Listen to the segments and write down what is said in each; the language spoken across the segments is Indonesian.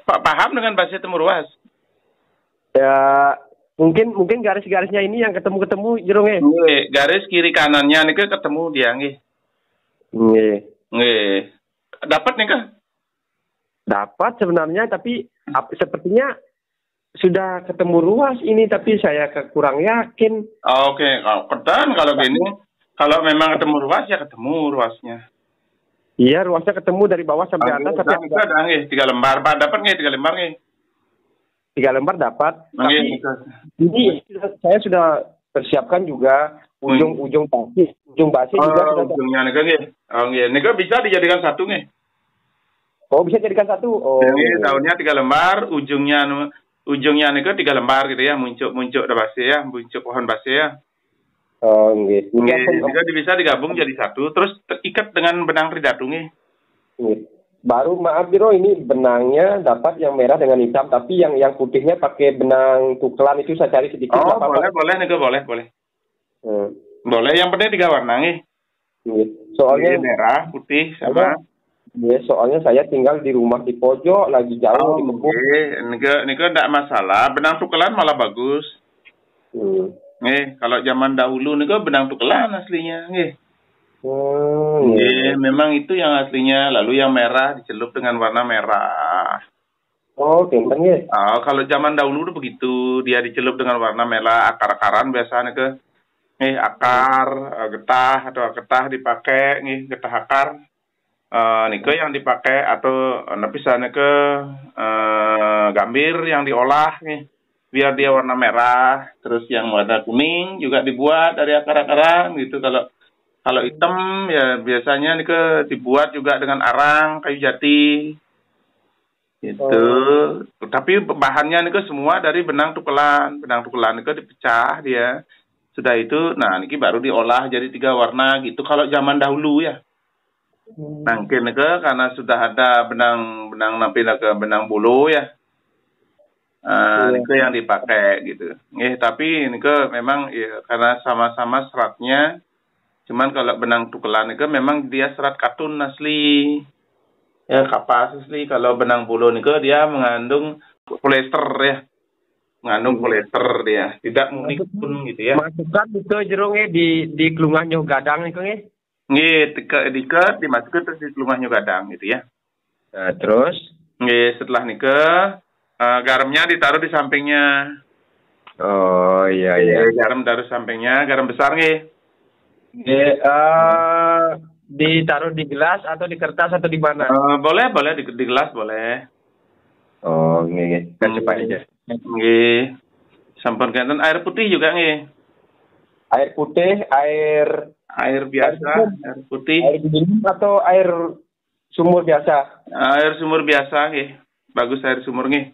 Pak paham dengan bahasa temu ruas? Ya, mungkin garis-garisnya ini yang ketemu-ketemu jero nggih. Nggih, garis kiri kanannya niku ketemu dia nggih. Nggih. Nggih. Dapat nih kah? Dapat sebenarnya, tapi sepertinya sudah ketemu ruas ini, tapi saya kurang yakin. Oke, kalau gini, kalau memang ketemu ruas ya ketemu ruasnya. Iya, ruasnya ketemu dari bawah sampai atas. Tapi ada nggih 3 lembar. Pak dapat nggih 3 lembar nggih? 3 lembar dapat. Tapi ini saya sudah persiapkan juga ujung basi. Ujung basi juga sudah. Ujungnya niku nggih. Oh nggih, niku bisa dijadikan satu nggih. Oh, bisa jadikan satu. Oh. Jadi daunnya 3 lembar, ujungnya niku 3 lembar gitu ya, muncul basi ya, muncul pohon basi ya. Oh, nggih. Juga bisa digabung jadi satu, terus terikat dengan benang tridatu nggih. Baru maaf Biro, ini benangnya dapat yang merah dengan hitam, tapi yang putihnya pakai benang tukelan itu saya cari sedikit. Oh, boleh niku boleh. Boleh, yang penting 3 warna nggih. Soalnya merah, putih sama. Ya, soalnya saya tinggal di rumah di pojok, lagi jauh di kebun. Niku enggak masalah, benang tukelan malah bagus. Kalau zaman dahulu niku benang tukelan aslinya nggih. Memang itu yang aslinya, lalu yang merah dicelup dengan warna merah. Oh, genteng ya. Kalau zaman dahulu tuh begitu, dia dicelup dengan warna merah, akar-akaran biasanya ke akar, getah dipakai getah akar. Niko yang dipakai atau misalnya ke gambir yang diolah nih biar dia warna merah, terus yang warna kuning juga dibuat dari akar-akaran gitu. Kalau hitam ya biasanya niko dibuat juga dengan arang kayu jati gitu. Tapi bahannya niko semua dari benang tukelan niko dipecah dia. Sudah itu, nah niki baru diolah jadi 3 warna gitu. Kalau zaman dahulu ya. Nangkin ke karena sudah ada benang benang bulu ya. Nike yang dipakai gitu. Tapi nike memang ya karena sama-sama seratnya. Cuman kalau benang tukelan nike memang dia serat katun asli. Ya kapas asli. Kalau benang bulu nike dia mengandung polyester ya. Mengandung polyester dia. Tidak murni pun gitu ya. Masukkan itu jerungnya di kelungah nyoh gadang itu nggih. Diikat, dimasukkan terus di kelungahnya gadang gitu ya. Nah, terus? Setelah garamnya ditaruh di sampingnya. Oh, iya. Garam taruh sampingnya, garam besar nih. Ditaruh di gelas atau di kertas atau di mana? Boleh di gelas boleh. Oh, nggih. Kan cepat aja. Nggih. Sampun kenten air putih juga nggih. Air putih, air biasa, air putih. Air minum atau air sumur biasa? Air sumur biasa nggih. Bagus air sumur nggih.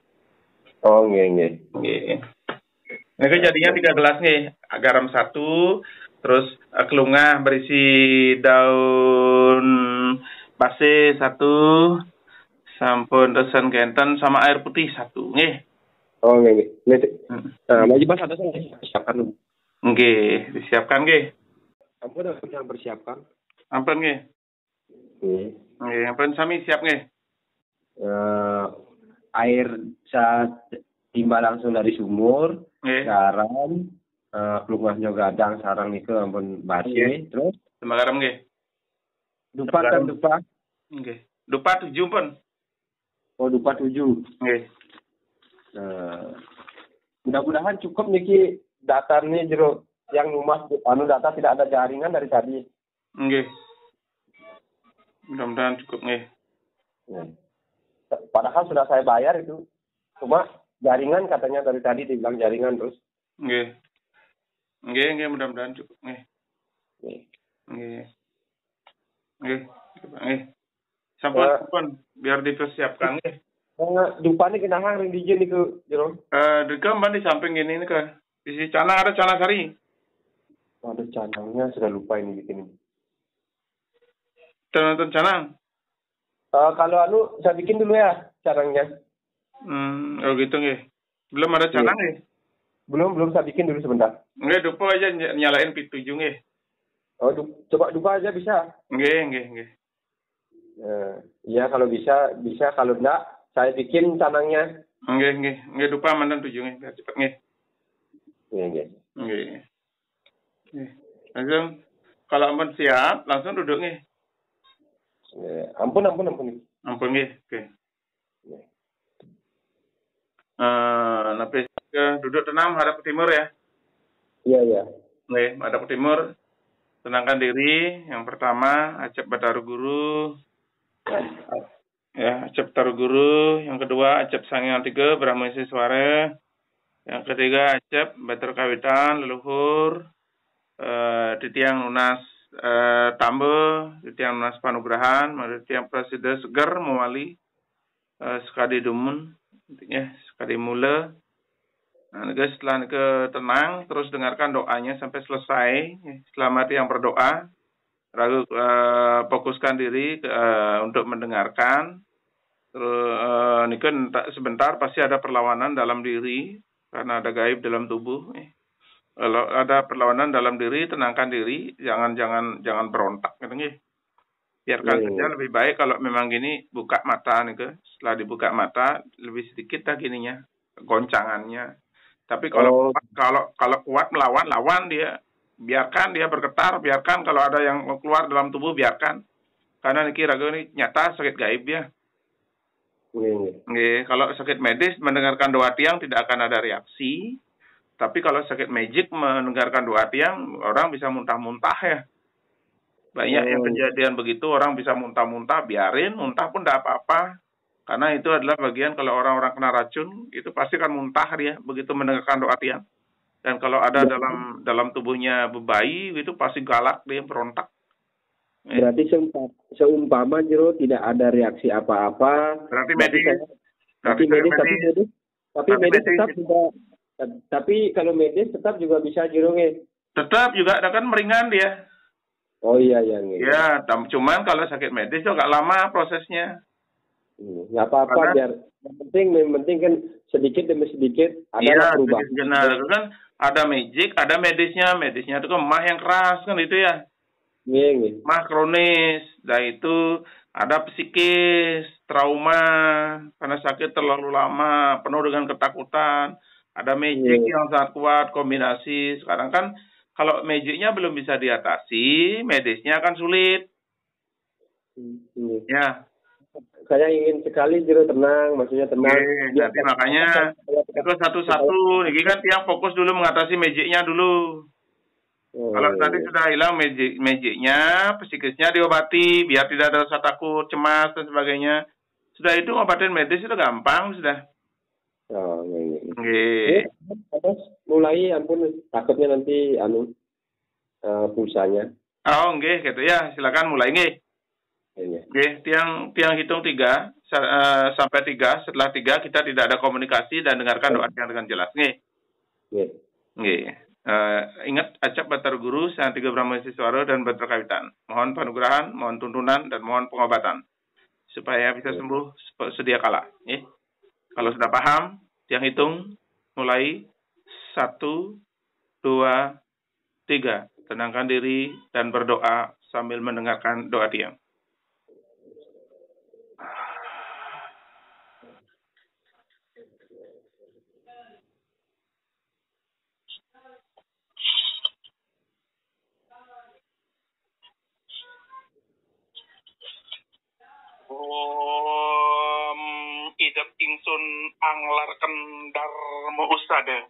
Oh, nggih. Ini jadinya 3 gelas nih. Garam 1, terus kelungah berisi daun base 1, sampun resen kenten sama air putih 1 nggih. Oh, nggih. Lagi Mas ada siapkan dulu. Nggih, disiapkan nggih. Ampun yang persiapkan. Ampun nggih. Nggih, ampun sami siap nggih. Air saat timba langsung dari sumur, garam, kelungahnya gadang sarang niku ampun basi, terus sama garam nggih. Dupa. Nggih. Dupa 7 pun. Oh, dupa 7. Nggih. Mudah-mudahan cukup niki datarnya jero yang lumas data tidak ada jaringan dari tadi. Nggih. Mudah-mudahan cukup nggih. Padahal sudah saya bayar itu. Cuma jaringan katanya dari tadi dibilang jaringan terus. Nggih. Nggih, mudah-mudahan cukup nggih. Nggih. Sampun biar dipersiapkan nggih. Dupane kenang ring dijin niku jero. Di samping ini nih kan. Di canang ada canang sari. Ada canangnya, sudah lupa ini bikin. Nonton canang? Kalau saya bikin dulu ya canangnya. Oh gitu nggih. Belum ada canang nggih? Belum saya bikin dulu sebentar. Nggih, dupa aja nyalain P7 nggih. Oh, coba dupa aja bisa? Nggih. Iya, kalau bisa, kalau enggak saya bikin canangnya. Nggih dupa mandan 7 nggih, biar cepet nggih. Nggih. Nggih. Langsung kalau ampun siap, langsung duduk nggih. Ampun. Ampun nggih. Oke. Napis duduk tenang hadap ke timur ya. Iya. Nggih, hadap ke timur. Tenangkan diri. Yang pertama, acap bataru guru. Ya, acap bataru guru. Yang kedua, acap sangyang 3, Brahma isi suara. Yang ketiga, acap batar kawitan, leluhur. Titiang lunas tambe, titiang lunas panugrahan, titiang presiden seger mewali. Sekadi dumun. Ya, sekadi mula. Nah, setelah tenang, terus dengarkan doanya sampai selesai. Selamat yang berdoa. Lalu fokuskan diri untuk mendengarkan. Terus sebentar pasti ada perlawanan dalam diri karena ada gaib dalam tubuh. Kalau ada perlawanan dalam diri, tenangkan diri, jangan berontak gitu nih. Biarkan saja lebih baik kalau memang gini buka mata nih. Setelah dibuka mata lebih sedikit lah gininya, goncangannya. Tapi kalau kuat melawan, lawan dia. Biarkan dia bergetar, biarkan kalau ada yang keluar dalam tubuh, biarkan. Karena niki ragu ini nyata sakit gaib ya. Kalau sakit medis mendengarkan doa tiang tidak akan ada reaksi. Tapi kalau sakit magic mendengarkan doa tiang, orang bisa muntah-muntah ya. Banyak yang kejadian begitu, orang bisa muntah-muntah, biarin, muntah pun tidak apa-apa. Karena itu adalah bagian kalau orang-orang kena racun, itu pasti akan muntah dia begitu mendengarkan doa tiang. Dan kalau ada dalam tubuhnya bebayi, itu pasti galak dia berontak. Berarti seumpama Jero tidak ada reaksi apa-apa. Berarti medis. Tapi medis tetap juga. Tapi kalau medis tetap juga bisa Jero nih. Tetap juga ada kan meringan dia. Oh iya. Ya, cuman kalau sakit medis itu agak lama prosesnya. Nggak apa-apa, biar yang penting kan sedikit demi sedikit ada perubahan. Iya, kan ada magic, ada medisnya itu kan mah yang keras kan itu ya. Iya. Mah kronis, itu ada psikis, trauma karena sakit terlalu lama, penuh dengan ketakutan. Ada magic yang sangat kuat, kombinasi. Sekarang kan kalau magicnya belum bisa diatasi, medisnya akan sulit. Ya. Saya ingin sekali Jero tenang, maksudnya tenang. Jadi makanya itu satu-satu. Ini kan tiang fokus dulu mengatasi magicnya dulu. Kalau tadi sudah hilang magicnya, psikisnya diobati biar tidak ada rasa takut, cemas dan sebagainya. Sudah itu ngobatin medis itu gampang sudah. Mulai ampun takutnya nanti pulsanya. Gitu ya, silakan mulai nggih. Tiang hitung 3 sampai 3. Setelah 3 kita tidak ada komunikasi dan dengarkan doa yang dengan jelas. Ingat acap batar guru, sang 3 Brahma Siswara dan batar kawitan. Mohon panugerahan, mohon tuntunan dan mohon pengobatan supaya bisa sembuh sedia kala. Kalau sudah paham, tiang hitung mulai 1, 2, 3. Tenangkan diri dan berdoa sambil mendengarkan doa tiang. Idap ingsun anglarken dharma usada.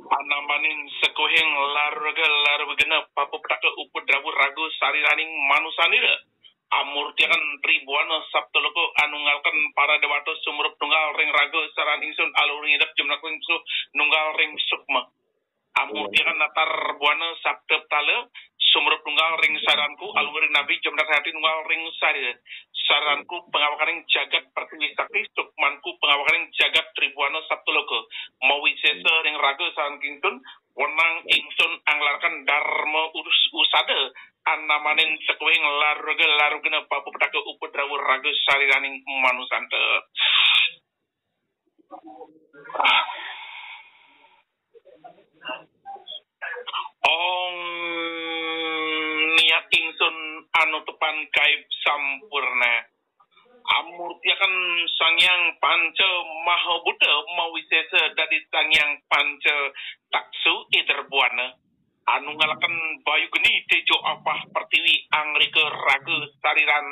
Anamanin sekuhing larga genep papuptaka upudrawu ragu sariraning manusanira. Amurtiakan tribuana sabtoloko anunggalkan para dewata sumrup nunggal ring raga saran ingsun aluring idap jumlah ingsun nunggal ring sukma. Amurtiakan natar buana sabda tala sumrup nunggal ring saranku aluring nabi jumlah hati nunggal ring sarira. Saranku pengawakaning jagat pertiwi sakti sukmanku pengawakaning jagat tribuana sabtoloko. Mawisesa ring raga saran ingsun wenang ingsun anglarkan dharma usada. Anamanin sekuing larugena papuptaka upudrawu raga sariraning manusanta. Niat ingsun anutupan gaib sampurna. amurtiakan sangyang panca mahabuddha mawisesa dari sangyang panca taksu iderbuana anu ngalakan bayu geni tejo apah pertiwi angrike raga sariran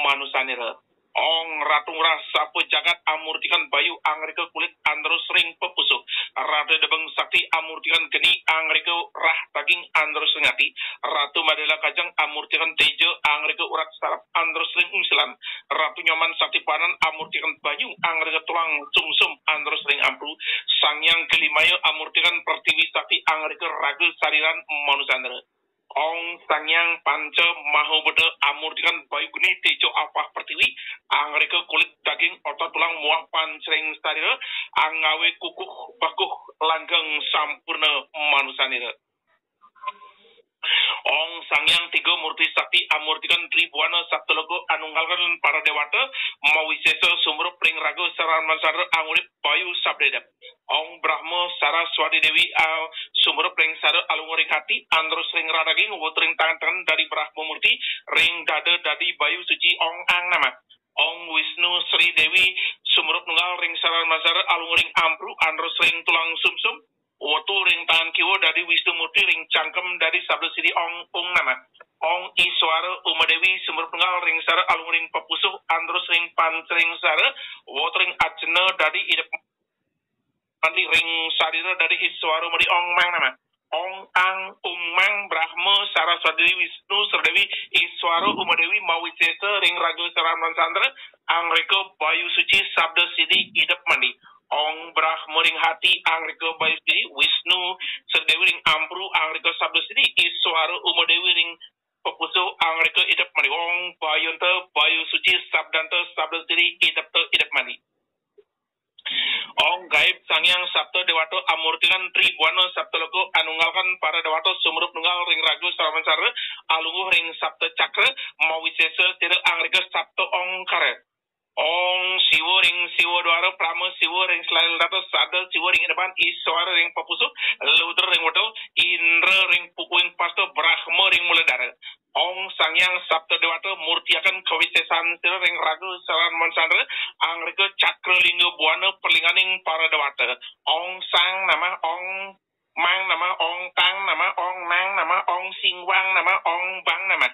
manusanira ong ratung rasa pejagat amurtikan bayu angrike kulit andros ring pepusuh rada debeng sakti amurtikan geni angrike rah daging andros ngati ratu madela kajang amurtikan tejo angrike urat sarap andros ring ungsilan ratu nyoman sakti panan amurtikan bayu angrike tulang sumsum andros ring ampru sangyang kelimaya amurtikan pertiwi sakti angrike raga sariran manusandra ong sangyang panca mahabuddha amurtikan bayu geni tejo apah pertiwi angrike kulit daging otot tulang muah pancring sarira angawe kukuh bakuh langgeng sampurna manusanira ong sangyang tiga murti sakti amurtikan tribuana saptaloka anunggalkan para dewata mawisesa sumrup ring raga saran mansara angurip bayu sabdedap ong brahma saraswati dewi sumrup ring sara alunguring hati andros ring radaging wutring tangan dari brahma murti ring dada dadi bayu suci ong ang nama ong wisnu sri dewi sumrup nunggal ring saran mansara alunguring ampru andros ring tulang sumsum Watu ring tangan kiwa dari Wisnu Murti ring cangkem dari sabda sidi ong nama ong iswara umadewi sumber penggal ring sara alung ring papusuh andros ring pancring sara watu ring acena dari idep mandi ring sarira dari iswara umadi ong mang nama ong ang mang brahma saraswati Wisnu sardewi iswara umadewi mawisesa ring raga saraman sandra angreka bayu suci sabda sidi idep mandi ong brahma ring hati angrika bayu sidi Wisnu sardewi ring ampru angrika sabda sidi iswara umadewi ring papusuh angrika idep mandi ong bayunta bayu suci sabdanta sabda sidi idep mandi ong gaib sangyang sabta dewato amurtikan tribuana saptaloko anunggalkan para dewato sumrup nunggal ring ragu saramansara alunguh ring sabta cakra mawisesa tira angrika sabta ong kare ong siwo ring siwo dwara prama siwo ring selain data sada siwo ring depan iswara ring papusuh ludra ring wadal indra ring pukuing pasto brahma ring muladara ong sangyang sabta dewata murtiakan kawisesan tira ring ragu saran mansandra angrika cakra lingga buana perlinganing para dewata ong sang nama ong mang nama ong tang nama ong nang nama ong singwang nama ong bang nama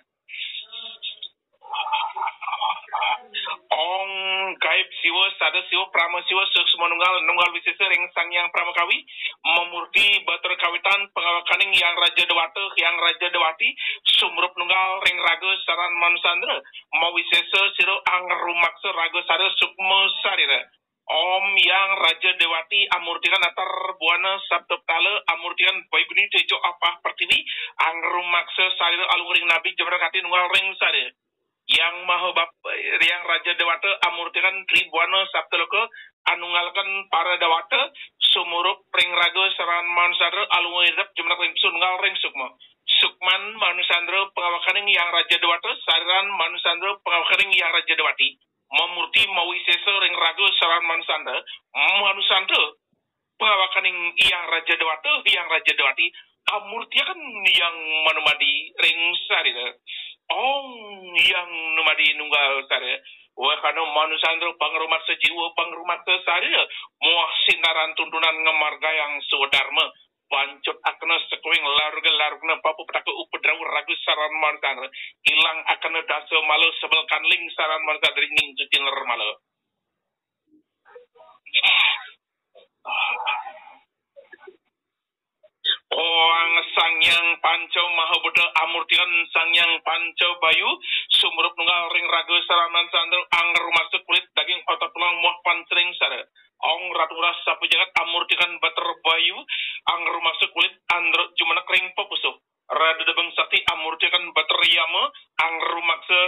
ong gaib siwa sada siwa prama siwa suksma nunggal wisesa ring sangyang pramakawi memurti batur kawitan pengawakaning yang raja dewata yang raja dewati sumrup nunggal ring raga saran manusandra mawisesa siro angrumaksa raga sada sukma sarira om yang raja dewati amurtikan atar buana sabtoptala amurtikan baiguni tejo apah pertiwi angrumaksa sarira alunguring nabi jabrakati nunggal ring sarira yang mahobab yang raja dewata amurtikan tribuana saptaloka anunggalkan para dewata sumurup ring raga saran manusandra alungirap jumlah ring sungal ring sukma sukman manusandra pengawakaning yang raja dewata saran manusandra pengawakaning yang raja dewati memurti mawisesa ring raga saran manusandra pengawakaning yang raja dewati amurtiakan yang manumadi ring sarira ong yang numadi nunggal sare wakano manusandro pangrumaksa jiwa pangrumaksa sare muah sinaran tuntunan ngemarga yang swadharma pancot akna sekuing larugna papu petaka upedrau ragu saran manusandro ilang akna dasa malo sebel kanling saran manusandro ning jutin malo Oang sangyang panca mahabuddha amurtikan sangyang panca bayu sumrup nunggal ring raga saraman sandro angger masuk kulit daging otot tulang muah pancring sara ong ratu rasa pejagat amurtikan bater bayu angger masuk kulit andro jumanak ring papusuh rada debeng sakti amurtikan bater yama angger maksa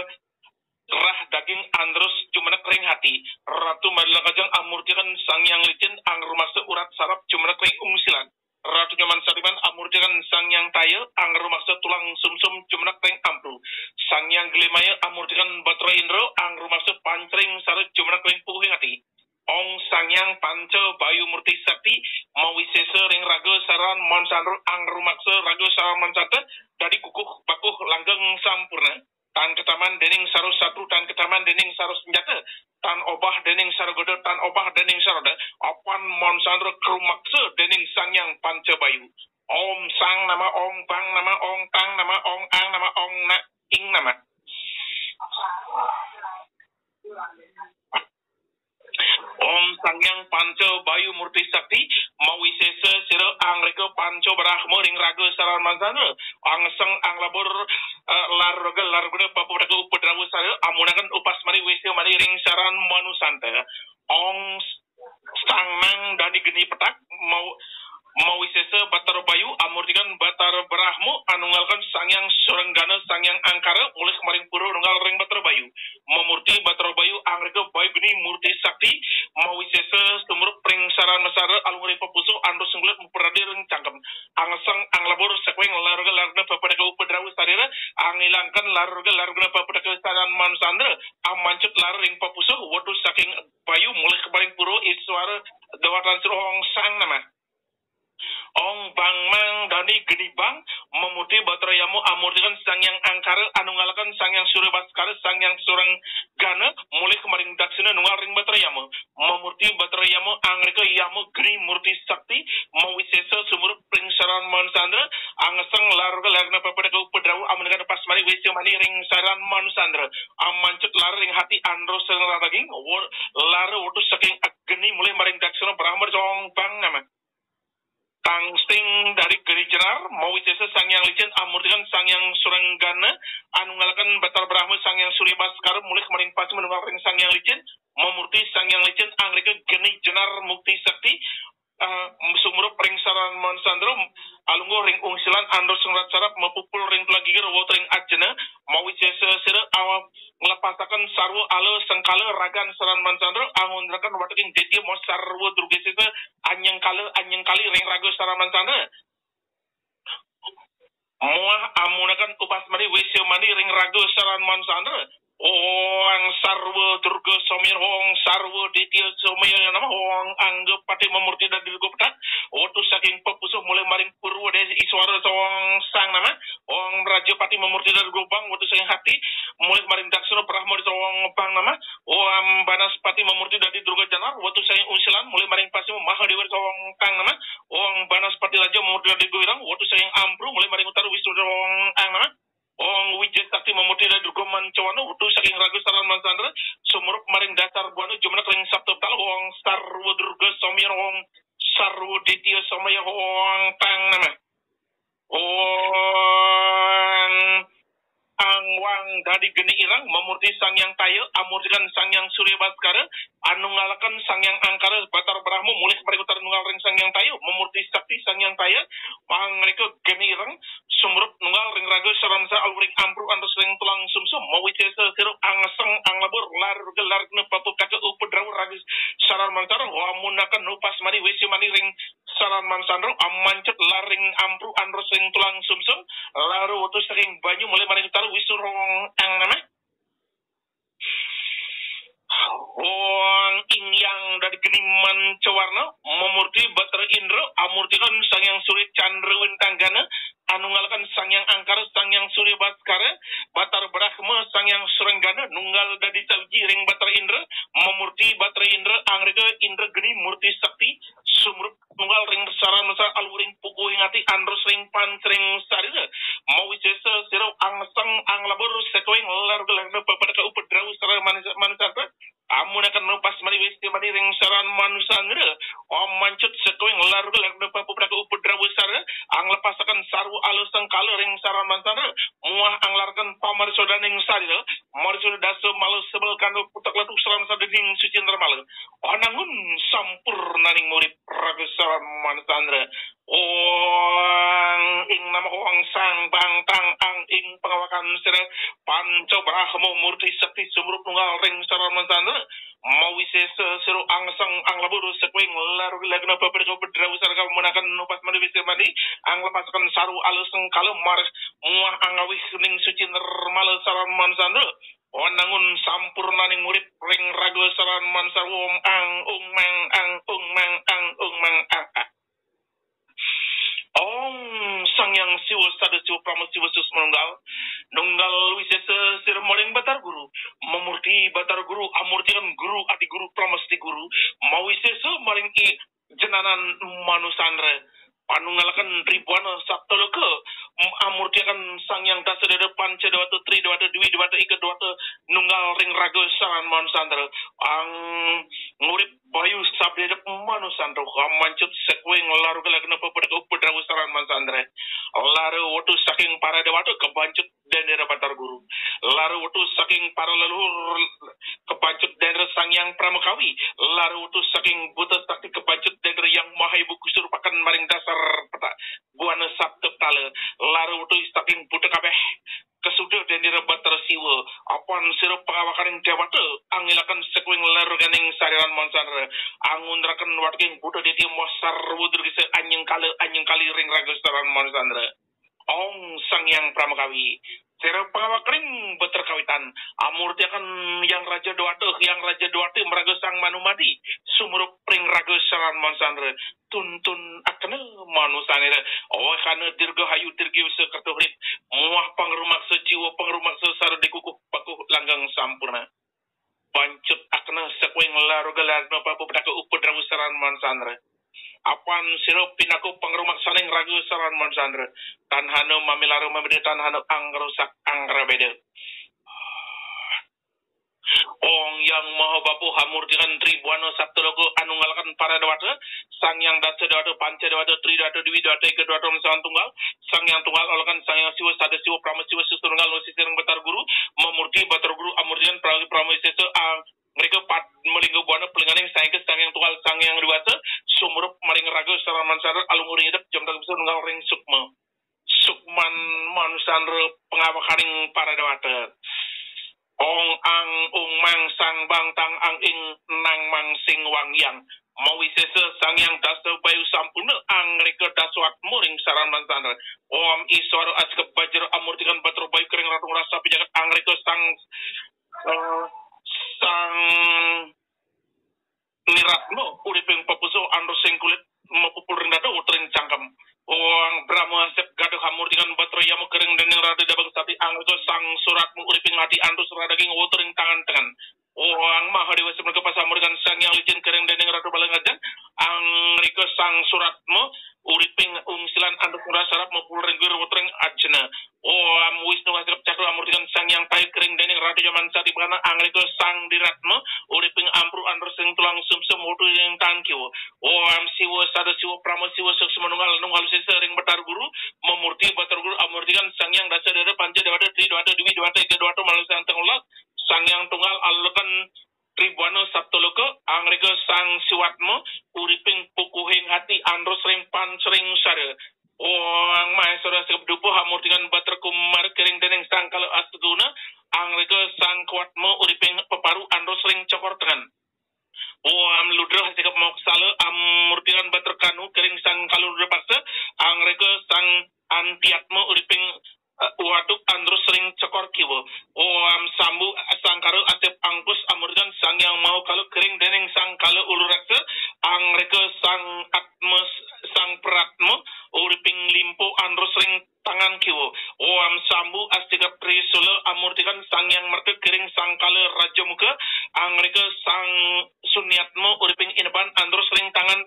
rah daging andros jumanak ring hati ratu madla kajang amurtikan sangyang licin angger masuk urat sarap jumanak ring ungsilan Ratu Nyaman Sariman amurtikan sangyang taya angger maksa tulang sumsum jumanak ring ampru sangyang gelimaya amurtikan batra indra angger maksa pancring sarut jumanak ring puhing hati ong sangyang panca bayu murti sakti mawisesa ring raga saran mansandro angger maksa raga saran mansata dari kukuh bakuh langgeng sampurna tan ketaman dening saru satu, tan ketaman dening saru senjata, tan obah dening sargoda, tan obah dening saroda, apan monsandra krumakse dening sangyang pancabayu. Om sang nama, om bang nama, om tang nama, om ang nama, om na ing nama. Om sangyang panca bayu murti sakti mawisesa sira angreka panca brahma ring raga saran mansana ang sang ang labor larga larguna papudaga upadrawu saya amunakan upasmari wesya mari ring saran manusanta ong sang nang dani geni petak mawisesa batar bayu amurtikan batar brahma anunggalkan sangyang suranggana sangyang angkara oleh kemarin pura nunggal ring batar bayu memurti batar bayu angreka bayu geni murti sakti mawisesa sumur pring saran masara alungri papuso ando senggulat memperadi ring cangkem angsang anglabor sekweng larga larga papadaka upadrawu sarira angilangkan larga larga papadaka saran mansandra amancut lar ring papuso wadu saking bayu mulai kemarin pura iswara dawatan suruhong sang nama Ong bang mang dani geni bang memuti batrayamu amurtikan sangyang angkara anungalakan sangyang suryabaskara sangyang surang gana mulai kemarin daksina nunggal ring batrayamu memuti batrayamu angreka yamu geni murti sakti mawisesa sumur pringsaran mansandra angasang larga larna papada kau pedrawu amunkan pas mari wesya mani ring saran mansandra amancut lar ring hati andro serang daging lar wotu saking geni mulai maring daksina brahma jong bang nama Tangsting dari geri jenar, mawisesa sangyang licin amurtikan sangyang suranggana, anunggalkan batar brahma sangyang surya baskara, mulai kemarin pasti menunggal ring sangyang licin, memurti sangyang licin angreka geni jenar mukti sakti, sumurup ring saran mansandro, alunggo ring ungsilan andor sengrat sarap, mepupul ring pelagigir, wot ring ajena, mawisesa sira awal ngelepasakan sarwo ala sengkala ragan saran mansandro, angundrakan wataking detia mo sarwo durgesesa, anyang kali ring raga saran mansandro, muah amunakan upas mari wesya mani ring raga saran mansandro, Ong sarwa durga somir hong sarwa detia somir nama hong anggap pati memurti dan dirgoptak otu saking pepusuh mulai maring purwa desi iswara song sang nama ong raja pati memurti dan dirgopang otu saking hati mulai maring daksana brahma song bang nama ong banas pati memurti dari durga janar otu saking unsilan mulai maring pasi mahadewa song kang nama ong banas pati raja memurti dari goirang otu saking ampru mulai maring utar wisnu song ang nama Ong wijek sakti memuti dari durgoman cawana utu saking raga saran mansandra sumurup maring dasar buana jumlah ring sabtu tal ong sarwa durga somir ong sarwa ditya somaya ong tang nama ong angwang dadi geni irang memurti sangyang tayo amurtikan sangyang surya baskara anunggalakan sangyang angkara batar brahma mulai mereka utar nunggal ring sangyang tayo memurti sakti sangyang tayo pang mereka geni irang sumrup nunggal ring raga saransa alring ampru andos ring tulang sumsum mawitesa sirup angaseng anglabur lar gelar nepatu kaka upadrawu raga saran mansandra wamunakan nupas mani wesi mani ring saran mansandra amancet laring ampru andos ring tulang sumsum laru utus ring banyu mulai mani utar wisurong ang nama Wong ingyang dari geniman cawarna memurti batra indra amurtikan sangyang surya chandra wintanggana anunggalkan sangyang angkara sangyang surya baskara batar brahma sangyang suranggana nunggal dadi talji ring batra indra memurti batra indra angrega indra geni murti sakti sumrup nunggal ring saran masa aluring pugu ingati andros ring pansring sarira mawisesa sira angsang anglabur sekoing larga papada upadrawu sara manusanta amunakan nupas mari westi mari ring saran manusandra om mancut sekoing larga papada upadrawu sara anglepasakan saru alusang kala ring saran mansandra muah anglarkan pamar sodaning sarira marsul daso malu sebel kanu putak latuk saran sading sucindra malu anangun sampurna ning murid raga saran mansandra ing nama ong sang bang tang ang ing pengawakan sira panca brahma murti sakti sumrup nunggal ring saran mansandra mawisesa siru angsang anglabur sekwing laru lagna papada upadrawu sarga menakan nupas mani wesi mani anglepaskan saru aluseng kala mar muah angawih ning suci nermal saran mansandra onangun sampurna ning murid ring raga saran mansandra ang ung mang ang ung mang ang ung mang ang Om sangyang siwa sada siwa prama siwa sus menunggal nunggal wisesa sir moring batar guru memurti batar guru amurtikan guru ati guru pramesti guru mau wisesa maring i jenanan manusandra panungalakan ribuan sabtoloke amurtikan sang yang dasa dada panca dewata tri dewata dwi dewata ika dewata nunggal ring raga saran manusandra ang ngurip bayu sabdeda manusandra kamancut sekwing laru galagna papada upadrawu saran manusandra laru watu saking para dewata kebancut dendera batar guru laru watu saking para leluhur kebancut dendera sang yang pramakawi laru watu saking buta sakti kebancut dendera yang maha ibu kusur pakan maring dasar peta buana sabtu tala laru watu saking buta kabeh kesudah dendera batar siwa apan sirup pengawakaring dewata angilakan sekwing laru ganing sariran mansandra angundrakan watking buta deti mosar wudur kise anyeng kali ring raga saran mansandra ong sang yang pramakawi sira pengawakring beterkawitan amurti akan yang raja doate meraga sang manumadi sumuruk pring raga saran mansandra tuntun akana manusanira kana dirga hayu dirgi sekerto hip muah pangrumak seciwa pangrumak sesar dikukuh pakuh langgang sampurna pancut akana sekwing laru galarna papu pedaka upadrawu saran mansandra apan siro pinaku pangrumak saling ragu saran mansandra tanhano mamilaru mamede tanhano angrusak angrabede ong yang maha bapu hamurtikan tribuana sabtologo anunggalkan para dewata sang yang dasa dewata panca dewata tri dewata dwi dewata ika dewata sang tunggal sang yang tunggal olakan sang yang siwa sada siwa prama siwa susurnunggal wasisireng batar guru memurti batar guru amurtikan pramuisesa mereka pat melinggo buana pelinganing sang yang tunggal sang yang dewata sumurup maring raga saran mansandra alunguring hidup jam tak bisa nunggal ring sukman manusandra pengawakaring para dewata ong ang ung mang sang bang tang ang ing nang mang sing wang yang mawisesa sang yang dasa bayu sampurna ang reka daswat muring saran mansandra om iswaro aska bajra amurtikan batro bayu kering ratung rasa pijakat ang reka sang niratno uriping papuso andro sing kulit mapupul rendada utring cangkam ong brahma sep gado hamurtikan batro yamu kering dening rada dabang sati ang reka sang surat uriping hati andro surat daging utring tangan ong maha dewa sebenarnya pasamurkan sang yang licin kering dening rada balangajan ang reka sang suratmu uriping ungsilan andro surat sarap mapul renggir utring ajna am wisnu hasrap cakro amurtikan sang yang tai kering dening rada jaman sati bana ang reka sang diratmu uriping ampru andro sing tulang sumsum mutu yang tangkiwo am siwa sada siwa prama siwa sukses menunggal nunggal sering batar guru memurti batar guru amurtikan sang yang dasa dada panca dewata tri dewata dwi dewata ika dewata malusang tengulak sang yang tunggal alukan tribuana sabtoloka angreka sang siwatmo uriping pukuhing hati andro sering pan sering sare ang maesora sekebdupo hamurtikan batar kumar kering deneng sang kalau astuguna angreka sang kuatmo uriping peparu andro sering cokor tengan am ludra hasikap moksala amurtikan batar kanu kering sang kalau ludra paksa angreka sang antiatmo uriping waduk andro sering cokor kiwo am sambu sangkaro asep angkus amurtikan sang yang mau kalau kering deneng sang kalau uluraksa angreka sang atmos sang pratmo uriping limpo andro sering tangan kiwo am sambu astikap trisula amurtikan sang yang merke kering sang kalau raja muka angreka sang sunyatmo uriping inban andro sering tangan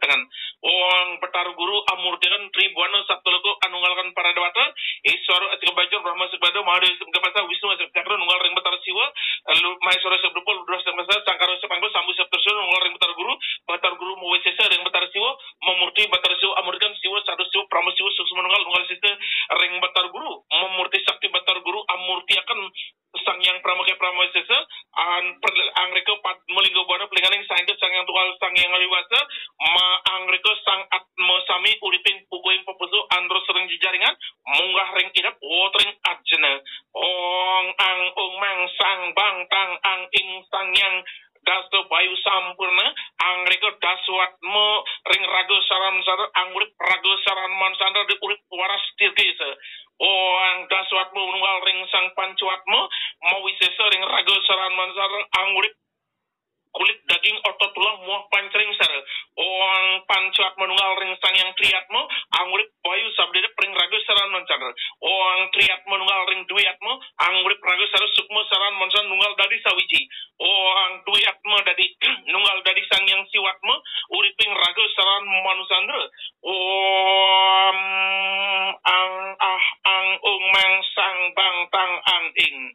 ong petar guru amurtikan tribuana sabtologo anunggalkan para dewata iswaro atika bajor brahma sebado mahadewa sebgapasa wisnu sebcakra nunggal ring batar siwa maesora sebdupo ludra sebgapasa sangkaro sepanggo sambu sebtersun nunggal ring batar guru mawesesa ring batar siwa memurti batar siwa amurtikan siwa sadu siwa prama siwa sukses nunggal sisa ring batar guru memurti sakti batar guru amurti akan sang yang pramake pramawesesa angreka pat melinggo buana pelinganing sang yang tunggal sang yang liwasa ma angreka sang atmo sami uriping pukuing papuso andro sering jaringan munggah ring idap wotring ajna ong ang ung mang sang bang tang ang ing sang yang dasto bayu sampurna angreka daswatmo ring rago saran sadar angurip rago saran mansandra di urip waras tirkisa ang daswatmo nunggal ring sang pancuatmo mawisesa ring rago saran mansandra angurip kulit daging otot tulang muah pancering sar ong pancuat menunggal ring sang yang triatmo angurip bayu sabdede pring ragu saran mancandra ang triat menunggal ring duiatmo angurip ragu saran sukmo saran mancan nunggal dadi sawiji ang duiatmo dadi nunggal dadi sang yang siwatmo uriping ragu saran manusandra ang mang sang bang tang ang ing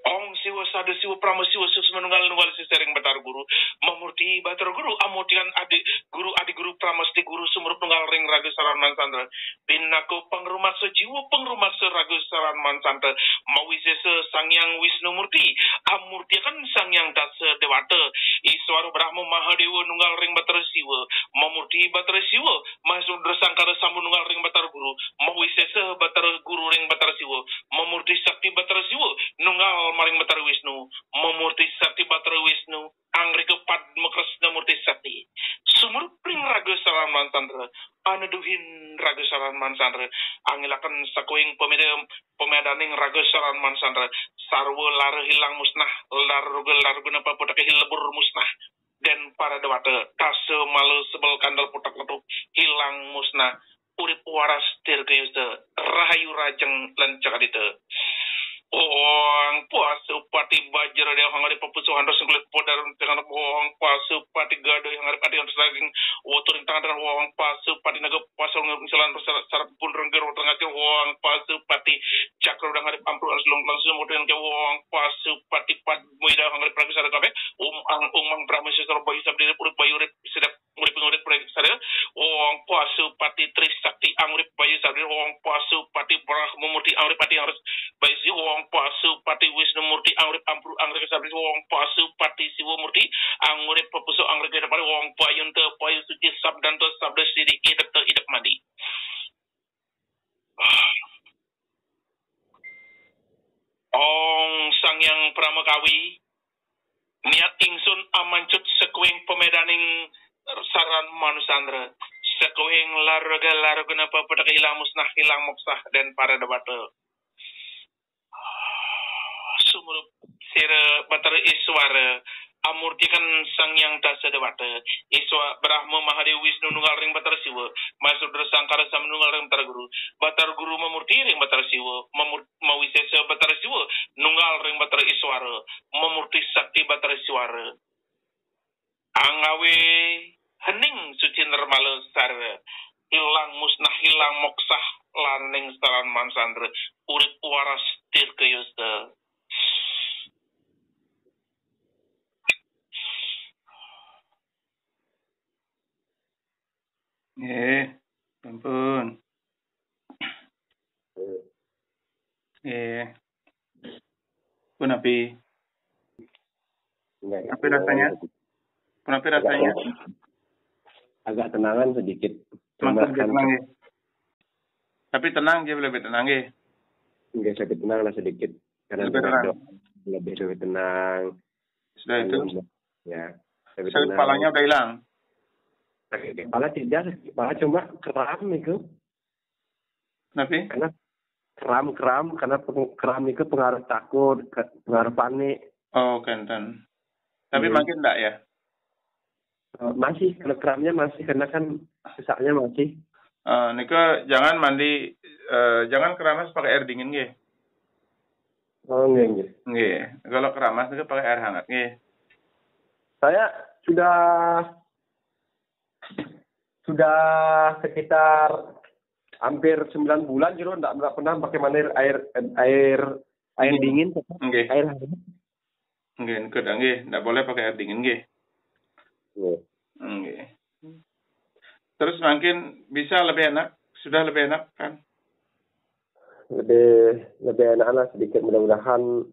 Ong siwa sada siwa prama siwa sus menunggal sesering batar guru memurti batar guru amutian adik guru pramasti guru sumur tunggal ring ragu saran mansandra pinako pengrumaksa jiwa pengrumaksa ragu saran mansandra mawisese sangyang Wisnu Murti amurti kan sangyang dasa dewata iswara brahma mahadewa nunggal ring batar siwa memurti batar siwa mahasudra sangkara sambu nunggal ring batar guru mawisese batar guru ring batar siwa memurti sakti batar siwa nunggal maring batar Wisnu memurti sakti batar Wisnu angrika padma kresna murti sakti sumur pring raga saran mansandra anaduhin raga saran mansandra angilakan sakuing pemadaning raga saran mansandra sarwa lara hilang musnah laruguna paputak hilebur musnah dan para dewata tase malu sebel kandal putak letuk hilang musnah urip waras dirgayusa rahayu rajeng lan cakadita Ong puasa pati bajar dia hangari papusuhan dos kulit podar dengan ong puasa pati gado yang hari pati harus daging wotorin tangan dengan ong puasa pati naga puasa misalan syarat pun rengger tengah ong puasa pati cakro dengan hari ampur harus langsung kemudian ke ong puasa pati pad muida hangari pragu sada kabe mang pramusa sar bayu sabdi urip bayu urip sedap urip pragu sada ong puasa pati trisakti angurip bayu sabdi ong puasa pati brahma murti angurip pati harus bayu ong pasu pati Wisnu Murti angrip ampru angrip sabdi wong pasu pati Siwa Murti angrip pepuso angrip daripada wong payun te payu suci sabdanto sabda siri idep mandi Ong sangyang pramakawi niat ingsun amancut sekuing pemedaning saran manusandra sekuing larga kenapa pada hilang musnah hilang moksah dan para debata sumur sira batar iswara amurti kan sangyang dasa dewata iswa brahma mahadewa Wisnu nunggal ring batar siwa masudra sangkara sam nunggal ring batar guru memurti ring batar siwa mawisesa batar siwa nunggal ring batar iswara memurti sakti batar iswara angawe hening suci nirmala sara hilang musnah hilang moksah laning saran mansandra urip waras dirgayusa ampun. Pun api. Apa rasanya? Agak tenangan sedikit. Tenang. Tapi tenang dia lebih tenang ya. Enggak sakit tenang lah sedikit. Karena lebih tenang. Sudah itu. Ya. Sakit kepalanya udah hilang. Sakit kepala tidak, sakit kepala cuma kram itu. Kenapa? Karena kram itu pengaruh takut, pengaruh panik. Oh, kenten. Tapi makin enggak ya? Masih, kalau kramnya masih, karena kan sesaknya masih. Nika jangan mandi, jangan keramas pakai air dingin nggih. Oh, nggih. Nggih. Kalau keramas nika pakai air hangat nggih. Saya sudah sekitar hampir 9 bulan gitu enggak pernah pakai air dingin, nggih. Air hangat. Nggih, enggak boleh pakai air dingin nggih. Nggih. Terus makin bisa lebih enak, sudah lebih enak kan? Lebih enak lah sedikit, mudah-mudahan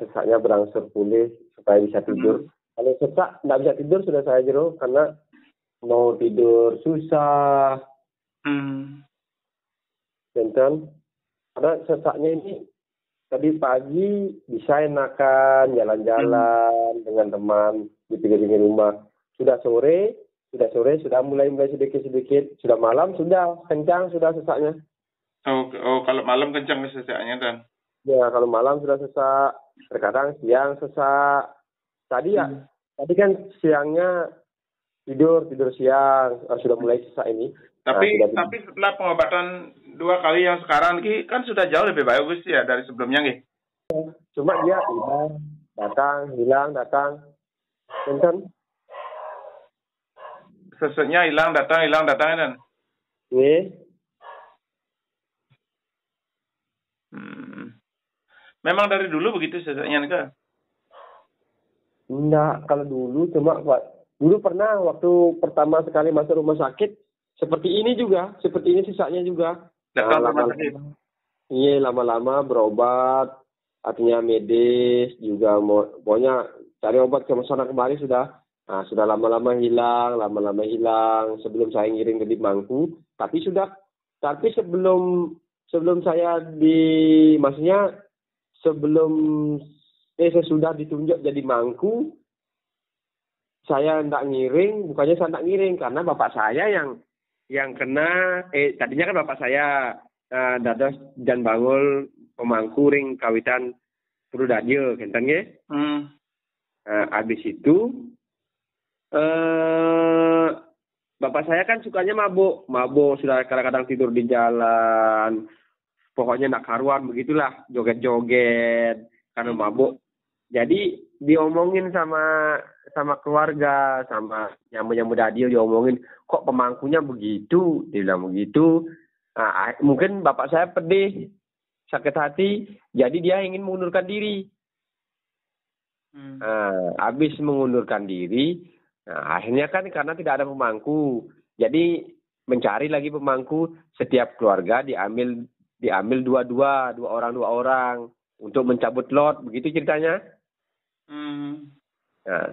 sesaknya berangsur pulih supaya bisa tidur. Kalau sesak nggak bisa tidur sudah saya jero karena mau tidur susah. Dan karena sesaknya ini tadi pagi bisa enakan jalan-jalan dengan teman di pinggir rumah. Sudah sore sudah mulai sedikit-sedikit. Sudah malam sudah kencang sudah sesaknya. Oh, kalau malam kencang sesaknya kan? Ya, kalau malam sudah sesak. Terkadang siang sesak. Tadi kan siangnya tidur siang. Sudah mulai sesak ini. Tapi Sudah tapi setelah pengobatan 2 kali yang sekarang ini kan sudah jauh lebih bagus ya dari sebelumnya nggih. cuma dia hilang, datang. Kan? Seseknya hilang datang kan. Nih, Memang dari dulu begitu seseknya nih Kak. enggak, kalau dulu dulu pernah waktu pertama sekali masuk rumah sakit seperti ini sesaknya juga. Datang Nah, rumah sakit. Iya, lama-lama berobat, artinya medis juga pokoknya cari obat ke sana kemari sudah. Nah, sudah lama-lama hilang sebelum saya ngiring ke Mangku. Tapi sebelum saya maksudnya sebelum sesudah ditunjuk jadi Mangku, saya enggak ngiring, bukannya saya enggak ngiring karena bapak saya yang kena tadinya kan bapak saya dados dan bangul pemangku ring kawitan Purudadyo kenten nggih. Habis itu bapak saya kan sukanya mabuk sudah kadang-kadang tidur di jalan. Pokoknya nak karuan begitulah, joget-joget karena mabuk. Jadi diomongin sama keluarga, sama nyamuk Dadio diomongin, kok pemangkunya begitu, dia bilang begitu. Nah, mungkin bapak saya pedih, sakit hati, jadi dia ingin mengundurkan diri. Habis mengundurkan diri, akhirnya kan karena tidak ada pemangku, jadi mencari lagi pemangku. Setiap keluarga diambil dua orang untuk mencabut lot, begitu ceritanya. Nah,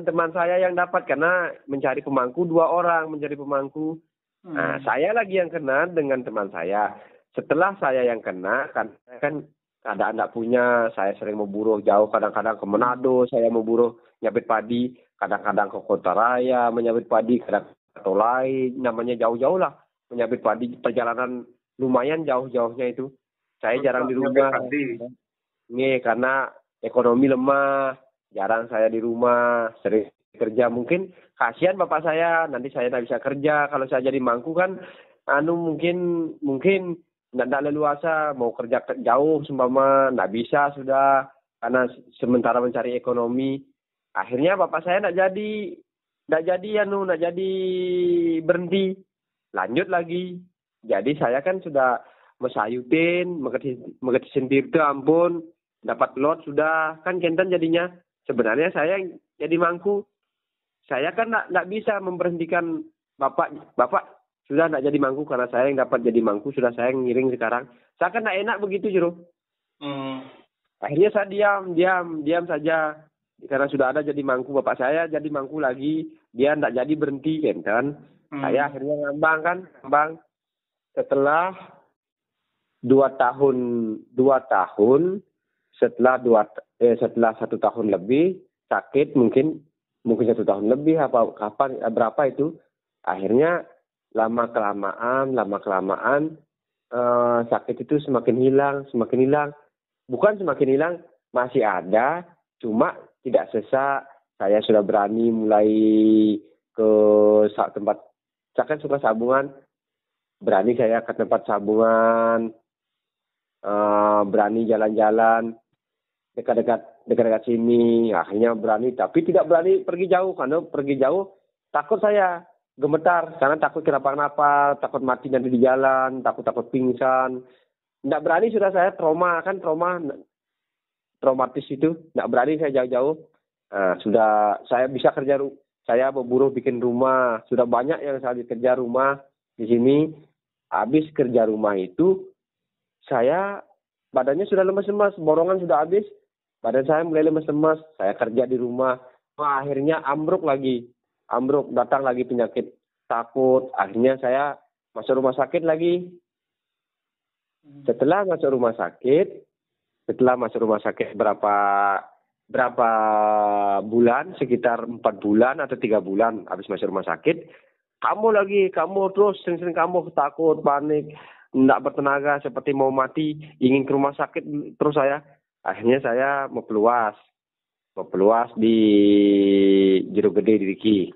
teman saya yang dapat karena mencari pemangku 2 orang mencari pemangku. Nah, saya lagi yang kena dengan teman saya. Setelah saya yang kena, kan keadaan tidak punya, saya sering memburuh jauh, kadang-kadang ke Manado, saya memburuh nyabit padi, kadang-kadang ke Kota Raya menyabit padi, kadang atau lain, namanya jauh-jauh lah menyabit padi, perjalanan lumayan jauh-jauhnya itu. Saya jarang di rumah. Nih, karena ekonomi lemah, jarang saya di rumah, sering kerja. Mungkin kasihan bapak saya, nanti saya tidak bisa kerja. Kalau saya jadi mangku kan, mungkin tidak leluasa mau kerja jauh, seumpama tidak bisa sudah, karena sementara mencari ekonomi. Akhirnya bapak saya tidak jadi berhenti, lanjut lagi. Jadi saya kan sudah mesayutin, mengerti sendiri itu ampun, dapat lot sudah, kan kenten jadinya. Sebenarnya saya jadi mangku. Saya kan tidak bisa memberhentikan bapak sudah tidak jadi mangku karena saya yang dapat jadi mangku, sudah saya ngiring sekarang. Saya kan tidak enak begitu, Jero. Akhirnya saya diam saja. Karena sudah ada jadi mangku, bapak saya jadi mangku lagi, dia tidak jadi berhenti kan. Saya akhirnya ngambang. Setelah 2 tahun, setelah 1 tahun lebih sakit, mungkin 1 tahun lebih berapa itu, akhirnya lama kelamaan sakit itu semakin hilang, bukan semakin hilang, masih ada, cuma tidak sesak. Saya sudah berani mulai ke tempat, saya kan suka sabungan, berani saya ke tempat sabungan, berani jalan-jalan dekat-dekat sini. Akhirnya berani, tapi tidak berani pergi jauh, karena pergi jauh takut saya gemetar, karena takut kenapa-napa, takut mati nanti di jalan, takut pingsan. Tidak berani sudah, saya traumatis itu, tidak berani saya jauh-jauh. Sudah saya bisa kerja, saya berburuh bikin rumah, sudah banyak yang saya kerja rumah di sini. Habis kerja rumah itu, saya badannya sudah lemas-lemas, borongan sudah habis, badan saya mulai lemas-lemas, saya kerja di rumah. Akhirnya ambruk, datang lagi penyakit, takut. Akhirnya saya masuk rumah sakit lagi. Setelah masuk rumah sakit berapa bulan, sekitar 4 bulan atau 3 bulan habis masuk rumah sakit, kamu terus sering kamu takut, panik, tidak bertenaga, seperti mau mati, ingin ke rumah sakit terus saya. Akhirnya saya mau peluas di Jero Gede di Riki.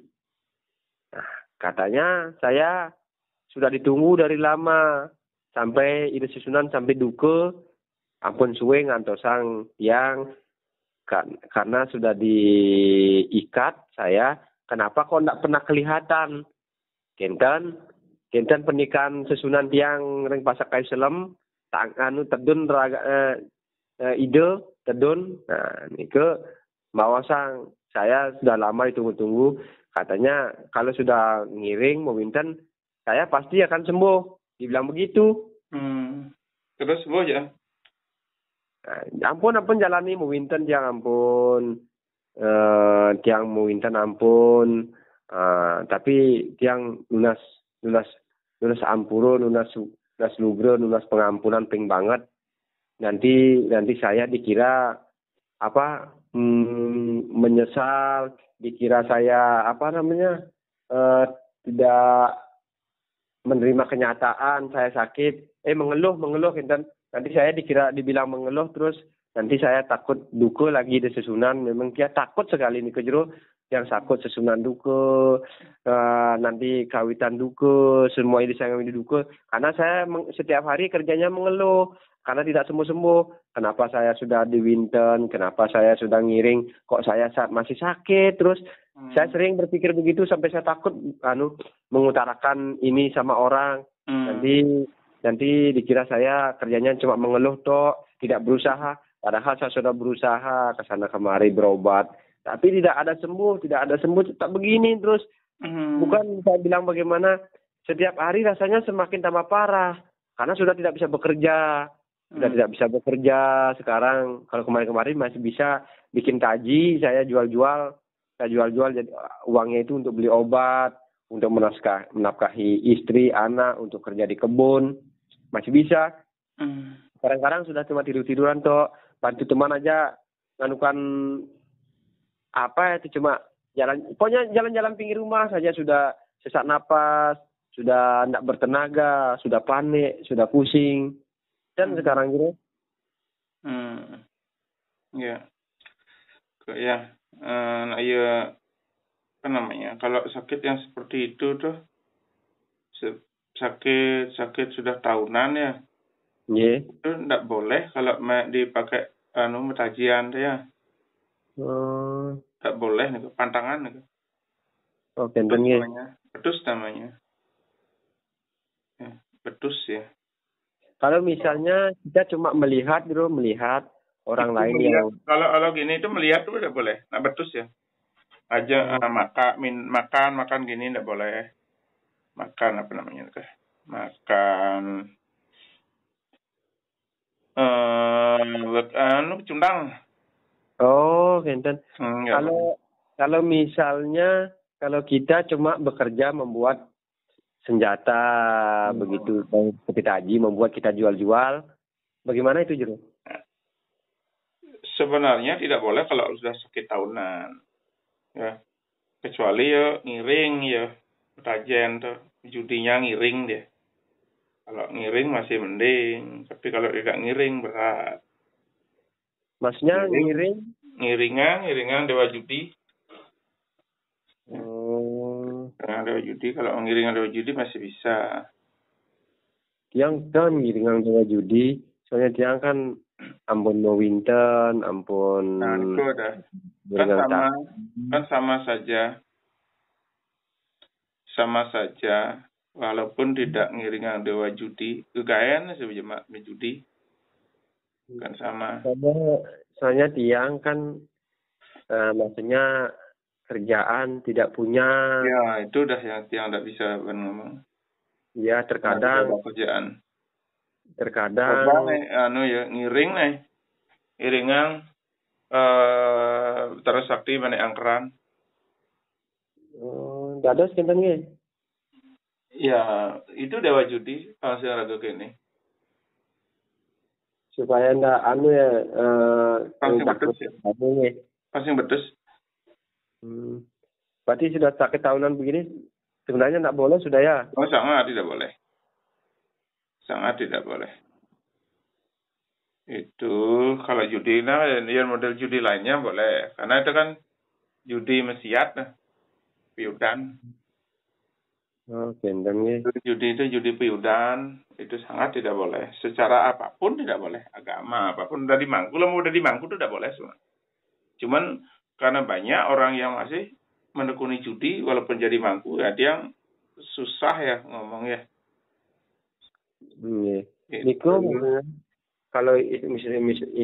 Katanya saya sudah ditunggu dari lama sampai ide susunan sampai duke ampun suwe ngantosang yang karena sudah diikat saya kenapa kok tidak pernah kelihatan kenten pernikahan susunan tiang ring pasak kayu selem tak anu tedun ide tedun nah nike mawasang saya sudah lama ditunggu-tunggu katanya kalau sudah ngiring mau winten saya pasti akan sembuh dibilang begitu. Terus sembuh ya? Ampun jalani mau winten tiang ampun tiang mau winten ampun tapi tiang lunas ampurun lunas lugre lunas pengampunan ping banget nanti saya dikira apa menyesal dikira saya tidak menerima kenyataan saya sakit mengeluh enten nanti saya dibilang mengeluh terus nanti saya takut duka lagi di susunan memang dia takut sekali nih kejero yang takut susunan duka nanti kawitan duka semua ini saya ngambil duka karena saya setiap hari kerjanya mengeluh karena tidak sembuh-sembuh kenapa saya sudah di winten kenapa saya sudah ngiring kok saya masih sakit terus saya sering berpikir begitu sampai saya takut mengutarakan ini sama orang nanti dikira saya kerjanya cuma mengeluh toh tidak berusaha padahal saya sudah berusaha ke sana kemari berobat tapi tidak ada sembuh tetap begini terus bukan saya bilang bagaimana setiap hari rasanya semakin tambah parah karena sudah tidak bisa bekerja sekarang kalau kemarin masih bisa bikin taji saya jual-jual jadi uangnya itu untuk beli obat untuk menafkahi istri anak untuk kerja di kebun masih bisa kadang-kadang sudah cuma tiduran toh bantu teman aja nganukan itu cuma jalan pinggir rumah saja sudah sesak napas sudah tidak bertenaga sudah panik sudah pusing dan sekarang gitu apa namanya kalau sakit yang seperti itu tuh sakit sudah tahunan ya itu tidak boleh kalau dipakai metajian tuh ya tidak boleh nih pantangan nih pedus namanya ya, pedus ya kalau misalnya kita cuma melihat orang lain yang kalau gini itu melihat tuh udah boleh nah pedus ya aja makan gini tidak boleh makan apa namanya makan cundang kenten kalau misalnya kalau kita cuma bekerja membuat senjata begitu seperti taji membuat kita jual-jual bagaimana itu Jero? Sebenarnya tidak boleh kalau sudah sakit tahunan ya kecuali ya ngiring ya tajen tuh judinya ngiring deh kalau ngiring masih mending tapi kalau tidak ngiring berat maksudnya ngiringan dewa judi dewa judi kalau ngiringan dewa judi masih bisa tiang kan ngiringan dewa judi soalnya tiang kan ampun mau winten ampun itu ada kan sama saja walaupun tidak ngiringan dewa judi kegayan sebenarnya judi kan sama soalnya tiang kan maksudnya kerjaan tidak punya ya itu udah yang tiang tidak bisa ngomong ya terkadang ngiring nih iringan terus sakti mana angkeran dados kenten nggih ya itu dewa judi hasil ragu kene supaya ndak pasang betus berarti sudah sakit tahunan begini sebenarnya nggak boleh sudah ya sangat tidak boleh itu kalau judi yang model judi lainnya boleh karena itu kan judi mesiat piudan Oh, gendeng ya. Judi itu judi piudan, itu sangat tidak boleh. Secara apapun tidak boleh. Agama apapun udah dimangku, lah mau udah dimangku itu tidak boleh semua. Cuman karena banyak orang yang masih menekuni judi walaupun jadi mangku, ya dia susah ya ngomong ya. Iya. Gitu. Niko, kalau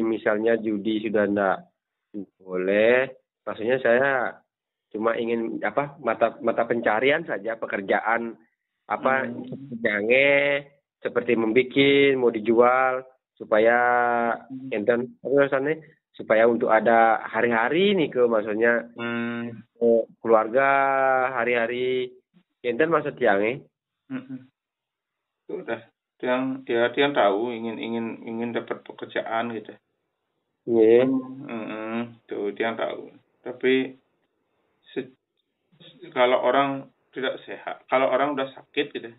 misalnya judi sudah enggak boleh, maksudnya saya cuma ingin mata pencarian saja, pekerjaan jange seperti membikin mau dijual supaya enten supaya untuk ada hari-hari nih maksudnya keluarga hari-hari enten maksud jange. Udah dia tahu ingin dapat pekerjaan gitu. Iya. Tuh dia tahu. Tapi kalau orang tidak sehat, kalau orang udah sakit gitu,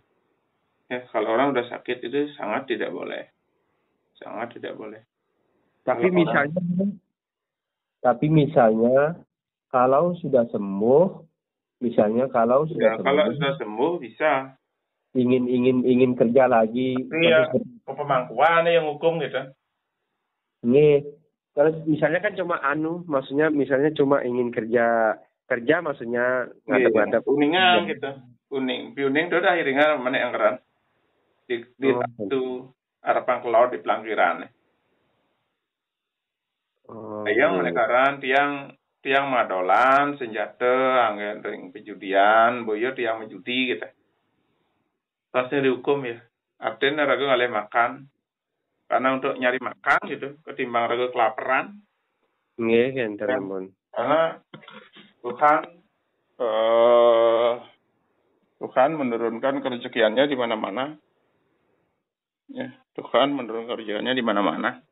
ya kalau orang udah sakit itu sangat tidak boleh, Tapi misalnya kalau sudah sembuh, kalau sudah sembuh bisa. Ingin kerja lagi. Iya, pemangkuan yang hukum gitu. Nih, kalau misalnya kan cuma maksudnya misalnya cuma ingin kerja maksudnya ngadep-ngadep. Kuningan gitu. Kuning itu udah iringan mana yang keren. Di itu harapan kelor di pelangkiran. Yang menekaran tiang madolan senjata angin ring pejudian boyo tiang menjudi gitu. Pasti dihukum ya. Artinya ragu ngalih makan. Karena untuk nyari makan gitu, ketimbang ragu kelaparan. Iya, kan. Karena Tuhan menurunkan kerezekiannya di mana-mana. Ya, Tuhan menurunkan kerezekiannya di mana-mana.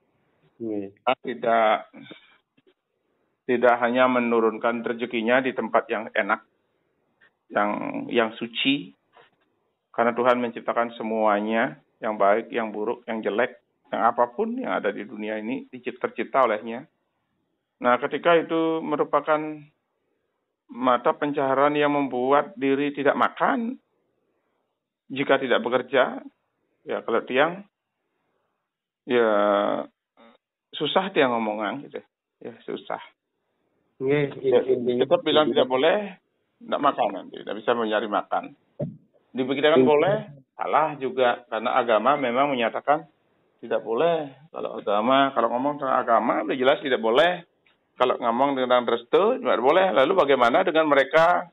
Tidak hanya menurunkan rezekinya di tempat yang enak, yang suci. Karena Tuhan menciptakan semuanya, yang baik, yang buruk, yang jelek, yang apapun yang ada di dunia ini tercipta olehnya. Nah, ketika itu merupakan mata pencaharian yang membuat diri tidak makan, jika tidak bekerja, ya kalau tiang, ya susah tiang ngomongan gitu, ya susah. Tetap bilang tidak boleh, tidak makan nanti, tidak bisa mencari makan. Dipikirkan boleh, salah juga. Karena agama memang menyatakan tidak boleh. Kalau ngomong tentang agama, udah jelas tidak boleh. Kalau ngomong tentang restu, tidak boleh. Lalu bagaimana dengan mereka,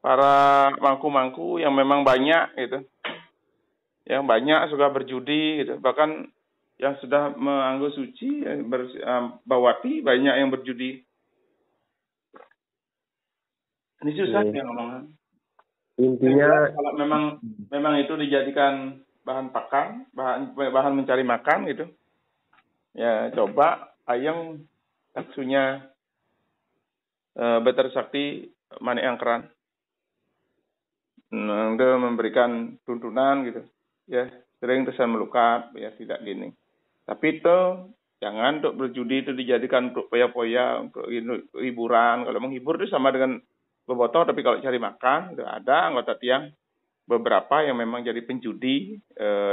para mangku-mangku yang memang banyak gitu. Yang banyak suka berjudi gitu. Bahkan yang sudah menganggap suci, bawati, banyak yang berjudi. Ini susah ya ngomongnya. Intinya kalau memang itu dijadikan bahan pakan, bahan mencari makan gitu. Ya coba ayang taksunya Beter Sakti Mani Angkeran. Dia memberikan tuntunan gitu. Ya, sering terkesan melukat, ya tidak gini. Tapi itu jangan untuk berjudi itu dijadikan untuk poya-poya, untuk hiburan. Kalau menghibur itu sama dengan bebotoh, tapi kalau cari makan, ada anggota tiang beberapa yang memang jadi penjudi,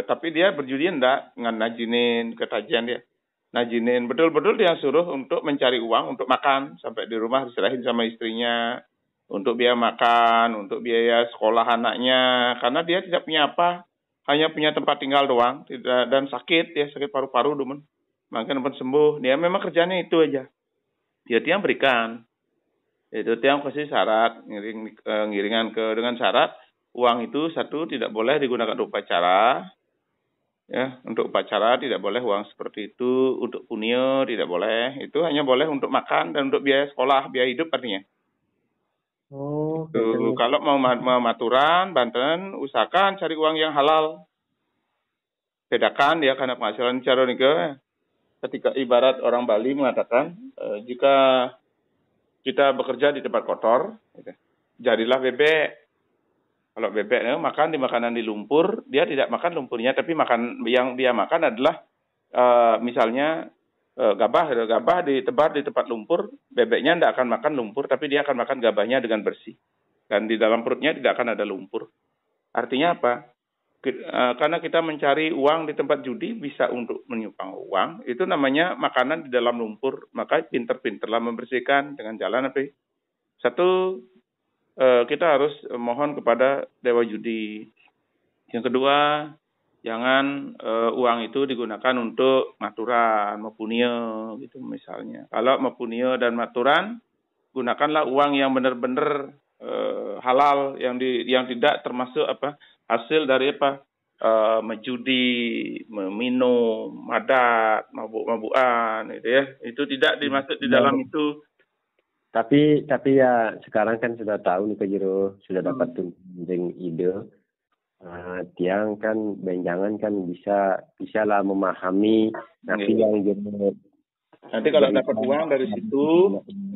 tapi dia berjudi enggak, dengan najinin, ketajian dia. Najinin, betul-betul dia suruh untuk mencari uang, untuk makan, sampai di rumah diserahin sama istrinya, untuk biaya makan, untuk biaya sekolah anaknya, karena dia tidak punya apa, hanya punya tempat tinggal doang, dan sakit, dia sakit paru-paru, makanya pun sembuh, dia memang kerjanya itu aja. Dia tiang berikan. Itu tiang kasih syarat ngiringan dengan syarat uang itu satu tidak boleh digunakan untuk upacara, ya untuk upacara tidak boleh uang seperti itu, untuk punio tidak boleh, itu hanya boleh untuk makan dan untuk biaya sekolah, biaya hidup artinya. Kalau mau maturan Banten usahakan cari uang yang halal, bedakan ya karena penghasilan cara nika. Ketika ibarat orang Bali mengatakan jika kita bekerja di tempat kotor, jadilah bebek. Kalau bebek makan di makanan di lumpur, dia tidak makan lumpurnya, tapi makan yang dia makan adalah misalnya gabah ditebar di tempat lumpur, bebeknya tidak akan makan lumpur, tapi dia akan makan gabahnya dengan bersih. Dan di dalam perutnya tidak akan ada lumpur. Artinya apa? Karena kita mencari uang di tempat judi bisa untuk menyumbang uang, itu namanya makanan di dalam lumpur. Maka pinter-pinterlah membersihkan dengan jalan apa? Satu, kita harus mohon kepada dewa judi. Yang kedua, jangan uang itu digunakan untuk maturan, mapunio gitu misalnya. Kalau mapunio dan maturan, gunakanlah uang yang benar-benar halal, yang tidak termasuk hasil dari menjudi, meminum, madat, mabuk-mabukan, gitu ya. Itu tidak dimasuk di dalam itu. Tapi ya sekarang kan sudah tahu nih Kak Jero, sudah dapat tunjang ide. Tiang kan benjangan kan bisa lah memahami nanti yang Jero. Nanti kalau dapat uang dari situ,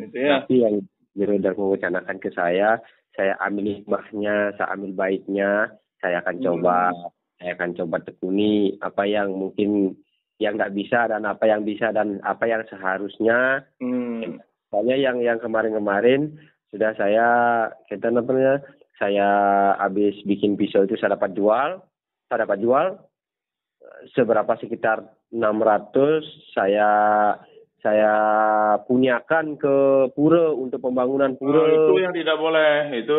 gitu ya. Nanti yang Jero udah mewacanakan ke saya ambil hikmahnya, saya ambil baiknya, saya akan coba tekuni apa yang mungkin yang nggak bisa dan apa yang bisa dan apa yang seharusnya. Soalnya yang kemarin sudah saya habis bikin pisau itu saya dapat jual seberapa sekitar 600 saya punyakan ke pura untuk pembangunan pura. Itu yang tidak boleh, itu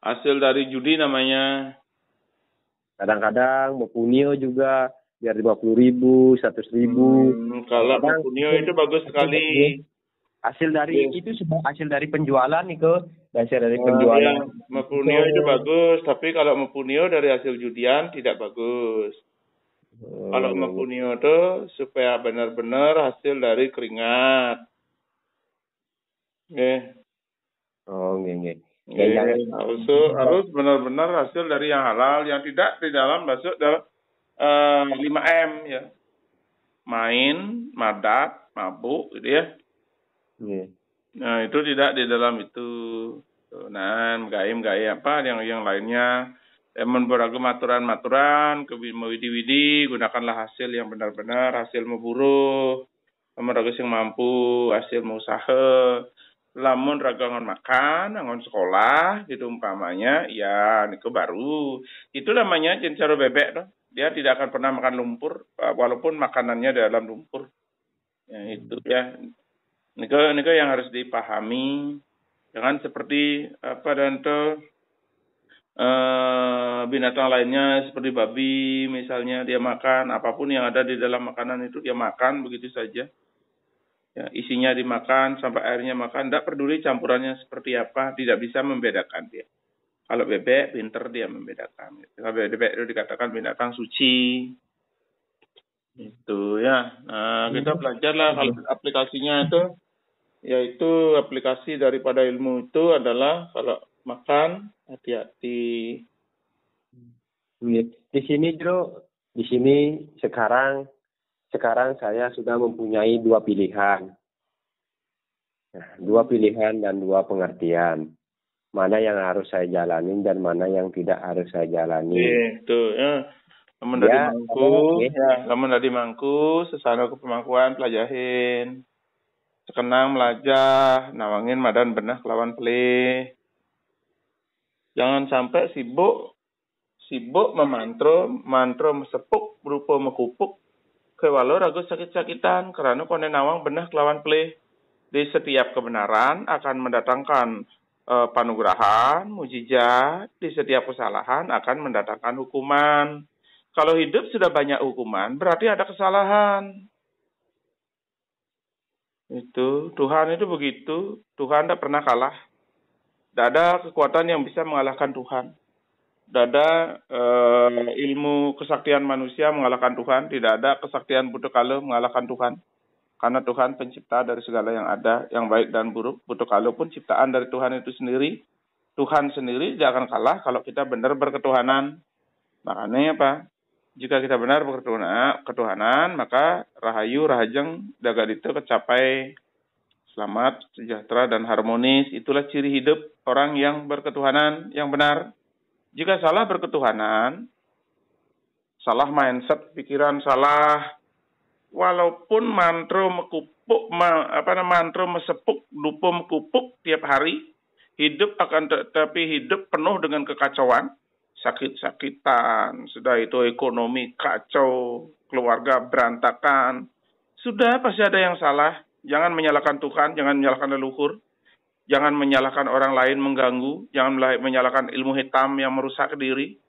hasil dari judi namanya. Kadang-kadang mepunio juga biar 50.000, 100.000. Kalau mepunio itu bagus sekali. Hasil dari itu semua hasil dari penjualan nih hasil dari penjualan. Mepunio itu bagus, tapi kalau mepunio dari hasil judian tidak bagus. Kalau mepunio itu supaya benar-benar hasil dari keringat. Harus benar-benar hasil dari yang halal, yang tidak di dalam masuk dalam 5M ya. Main, madat, mabuk gitu ya. Nah, itu tidak di dalam itu. Nah, gaim apa yang lainnya. Memberagam maturan, widi-widi, gunakanlah hasil yang benar-benar, hasil memburuh, memberagam yang mampu, hasil mengusaha, lamun ragangan makan, angon sekolah, gitu umpamanya, ya, niku baru. Itu namanya cincaro bebek, dia tidak akan pernah makan lumpur, walaupun makanannya dalam lumpur. Ya, itu ya. Niku yang harus dipahami. Jangan seperti binatang lainnya seperti babi misalnya, dia makan apapun yang ada di dalam makanan itu dia makan begitu saja. Ya, isinya dimakan sampai airnya makan, tidak peduli campurannya seperti apa, tidak bisa membedakan dia. Kalau bebek pinter dia membedakan. Kalau bebek itu dikatakan binatang suci. Itu ya. Nah, kita belajarlah kalau aplikasinya itu, yaitu aplikasi daripada ilmu itu adalah kalau makan hati-hati. Di sini sekarang saya sudah mempunyai 2 pilihan. Nah, 2 pilihan dan 2 pengertian. Mana yang harus saya jalanin dan mana yang tidak harus saya jalani. Itu ya. Lamun dari mangku, sesana ke pemangkuan pelajahin. Sekenang melajah, nawangin madan benah kelawan pelih. Jangan sampai sibuk memantro mesepuk berupa mekupuk kewalau ragu sakit-sakitan karena konen nawang benah kelawan pelih. Di setiap kebenaran akan mendatangkan panugrahan, mujizat. Di setiap kesalahan akan mendatangkan hukuman. Kalau hidup sudah banyak hukuman, berarti ada kesalahan. Itu Tuhan itu begitu. Tuhan tidak pernah kalah. Tidak ada kekuatan yang bisa mengalahkan Tuhan. Tidak ada ilmu kesaktian manusia mengalahkan Tuhan. Tidak ada kesaktian Buddha-kala mengalahkan Tuhan. Karena Tuhan pencipta dari segala yang ada, yang baik dan buruk. Buddha-kala pun ciptaan dari Tuhan itu sendiri. Tuhan sendiri tidak akan kalah kalau kita benar berketuhanan. Makanya apa? Jika kita benar berketuhanan, maka rahayu, rahajeng, dagadito kecapai selamat, sejahtera, dan harmonis. Itulah ciri hidup orang yang berketuhanan, yang benar. Jika salah berketuhanan, salah mindset, pikiran salah, walaupun mantro mesepuk, dupo mekupuk tiap hari, hidup akan tetapi hidup penuh dengan kekacauan, sakit-sakitan, sudah itu ekonomi kacau, keluarga berantakan, sudah pasti ada yang salah. Jangan menyalahkan Tuhan, jangan menyalahkan leluhur, jangan menyalahkan orang lain mengganggu, jangan menyalahkan ilmu hitam yang merusak diri.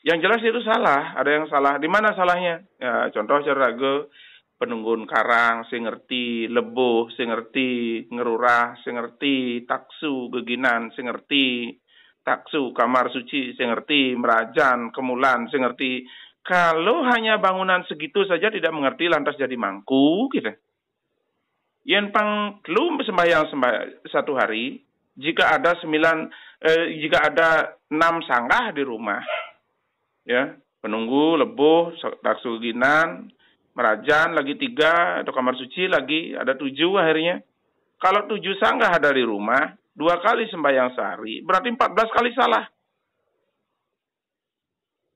Yang jelas itu salah, ada yang salah. Di mana salahnya? Ya, contoh Raga, penunggun karang, sing ngerti, lebuh, sing ngerti, ngerurah, sing ngerti, taksu, geginan, sing ngerti, taksu, kamar suci, sing ngerti, merajan, kemulan, sing ngerti. Kalau hanya bangunan segitu saja tidak mengerti, lantas jadi mangku, gitu. Yang pang belum sembahyang satu hari, jika ada 6 sanggah di rumah, ya, penunggu, lebuh, taksu, geginan, merajan lagi 3, atau kamar suci lagi ada 7 akhirnya. Kalau 7 sanggah ada di rumah, 2 kali sembahyang sehari, berarti 14 kali salah.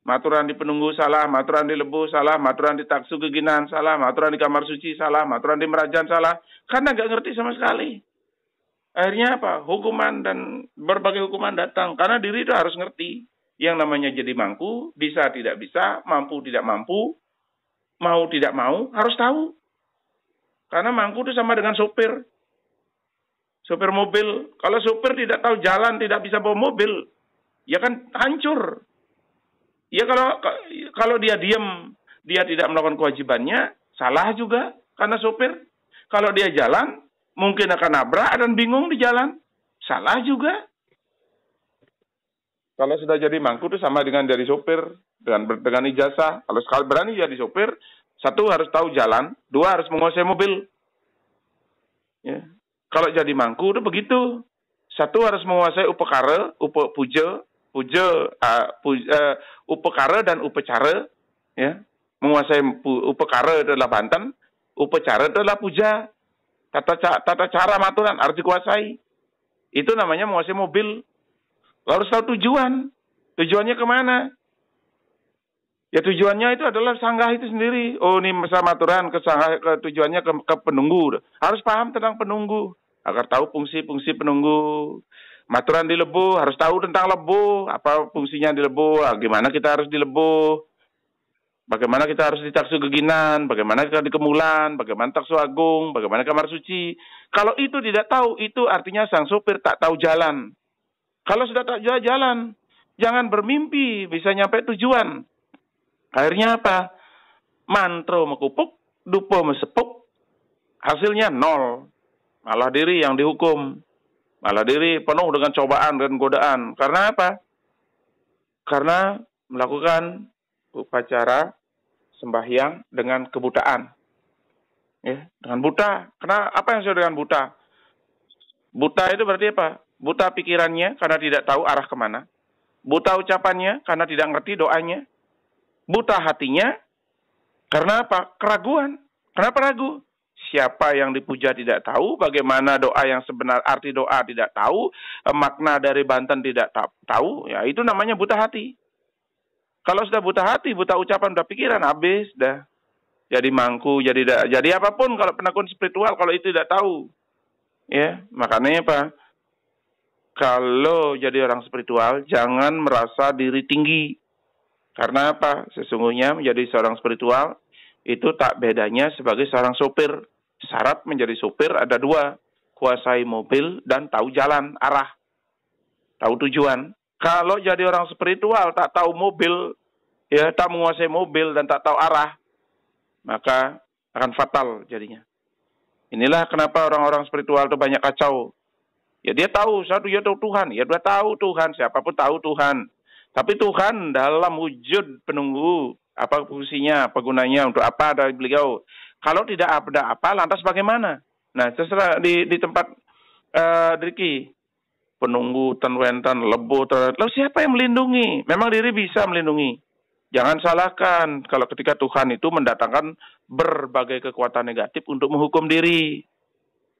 Maturan di penunggu salah, maturan di lebuh salah, maturan di taksu geginan salah, maturan di kamar suci salah, maturan di merajan salah, karena nggak ngerti sama sekali. Akhirnya apa? Hukuman dan berbagai hukuman datang, karena diri itu harus ngerti. Yang namanya jadi mangku, bisa tidak bisa, mampu tidak mampu, mau tidak mau, harus tahu. Karena mangku itu sama dengan sopir. Sopir mobil. Kalau sopir tidak tahu jalan, tidak bisa bawa mobil, ya kan hancur. Ya kalau dia diam, dia tidak melakukan kewajibannya, salah juga karena sopir. Kalau dia jalan, mungkin akan nabrak dan bingung di jalan, salah juga. Kalau sudah jadi mangku itu sama dengan dari sopir, dengan ijazah. Kalau sekali berani jadi sopir, 1 harus tahu jalan, 2 harus menguasai mobil. Ya. Kalau jadi mangku itu begitu. 1 harus menguasai upekara, upekara dan upacara, ya. Menguasai upekara adalah Banten, upacara adalah puja. Tata cara maturan harus dikuasai. Itu namanya menguasai mobil. Harus tahu tujuan. Tujuannya kemana? Ya tujuannya itu adalah sanggah itu sendiri. Oh, ini masa maturan ke tujuannya ke penunggu. Harus paham tentang penunggu agar tahu fungsi-fungsi penunggu. Maturan di lebuh, harus tahu tentang lebuh, apa fungsinya di lebuh, gimana kita harus di lebuh, bagaimana kita harus di taksu geginan, bagaimana kita di kemulan, bagaimana taksu agung, bagaimana kamar suci. Kalau itu tidak tahu, itu artinya sang sopir tak tahu jalan. Kalau sudah tak jalan, jangan bermimpi bisa nyampe tujuan. Akhirnya apa? Mantro mekupuk, dupo mesepuk, hasilnya 0. Malah diri yang dihukum. Malah diri penuh dengan cobaan dan godaan. Karena apa? Karena melakukan upacara sembahyang dengan kebutaan. Ya, dengan buta. Karena apa yang disebut dengan buta? Buta itu berarti apa? Buta pikirannya karena tidak tahu arah kemana. Buta ucapannya karena tidak ngerti doanya. Buta hatinya karena apa? Keraguan. Kenapa ragu? Siapa yang dipuja tidak tahu, bagaimana doa yang sebenar, arti doa tidak tahu, makna dari Banten tidak tahu, ya itu namanya buta hati. Kalau sudah buta hati, buta ucapan, buta pikiran, habis dah. Jadi mangku, jadi apapun kalau penakut spiritual, kalau itu tidak tahu. Ya, makanya apa? Kalau jadi orang spiritual, jangan merasa diri tinggi. Karena apa? Sesungguhnya menjadi seorang spiritual, itu tak bedanya sebagai seorang sopir. Syarat menjadi sopir ada 2. Kuasai mobil dan tahu jalan, arah. Tahu tujuan. Kalau jadi orang spiritual, tak tahu mobil, ya tak menguasai mobil dan tak tahu arah, maka akan fatal jadinya. Inilah kenapa orang-orang spiritual itu banyak kacau. Ya dia tahu, satu ya tahu Tuhan. Ya dia tahu Tuhan, siapapun tahu Tuhan. Tapi Tuhan dalam wujud penunggu, apa fungsinya, apa gunanya, untuk apa dari beliau. Kalau tidak ada apa, lantas bagaimana? Nah, terserah di tempat Driki, penunggu, tenwentan, lebuh, lalu siapa yang melindungi? Memang diri bisa melindungi. Jangan salahkan kalau ketika Tuhan itu mendatangkan berbagai kekuatan negatif untuk menghukum diri.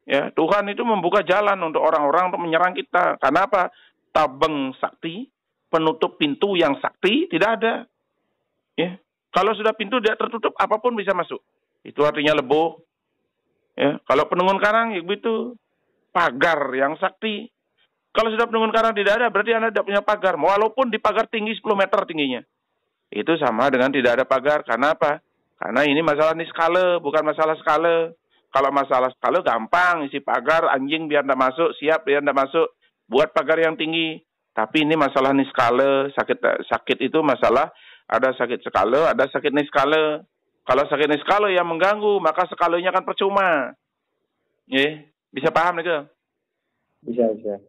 Ya, Tuhan itu membuka jalan untuk orang-orang untuk menyerang kita. Karena apa? Tabeng sakti, penutup pintu yang sakti tidak ada. Ya, kalau sudah pintu tidak tertutup, apapun bisa masuk. Itu artinya lebuh. Ya, kalau penunggun karang ya begitu. Pagar yang sakti. Kalau sudah penunggun karang tidak ada, berarti Anda tidak punya pagar. Walaupun di pagar tinggi 10 meter tingginya. Itu sama dengan tidak ada pagar. Karena apa? Karena ini masalah niskala, bukan masalah skala. Kalau masalah skala gampang, isi pagar, anjing biar tidak masuk, siap biar tidak masuk. Buat pagar yang tinggi. Tapi ini masalah niskala, sakit itu masalah, ada sakit skala, ada sakit niskala. Kalau sakit niskala yang mengganggu, maka skalanya kan percuma. Bisa paham nih ke? Bisa.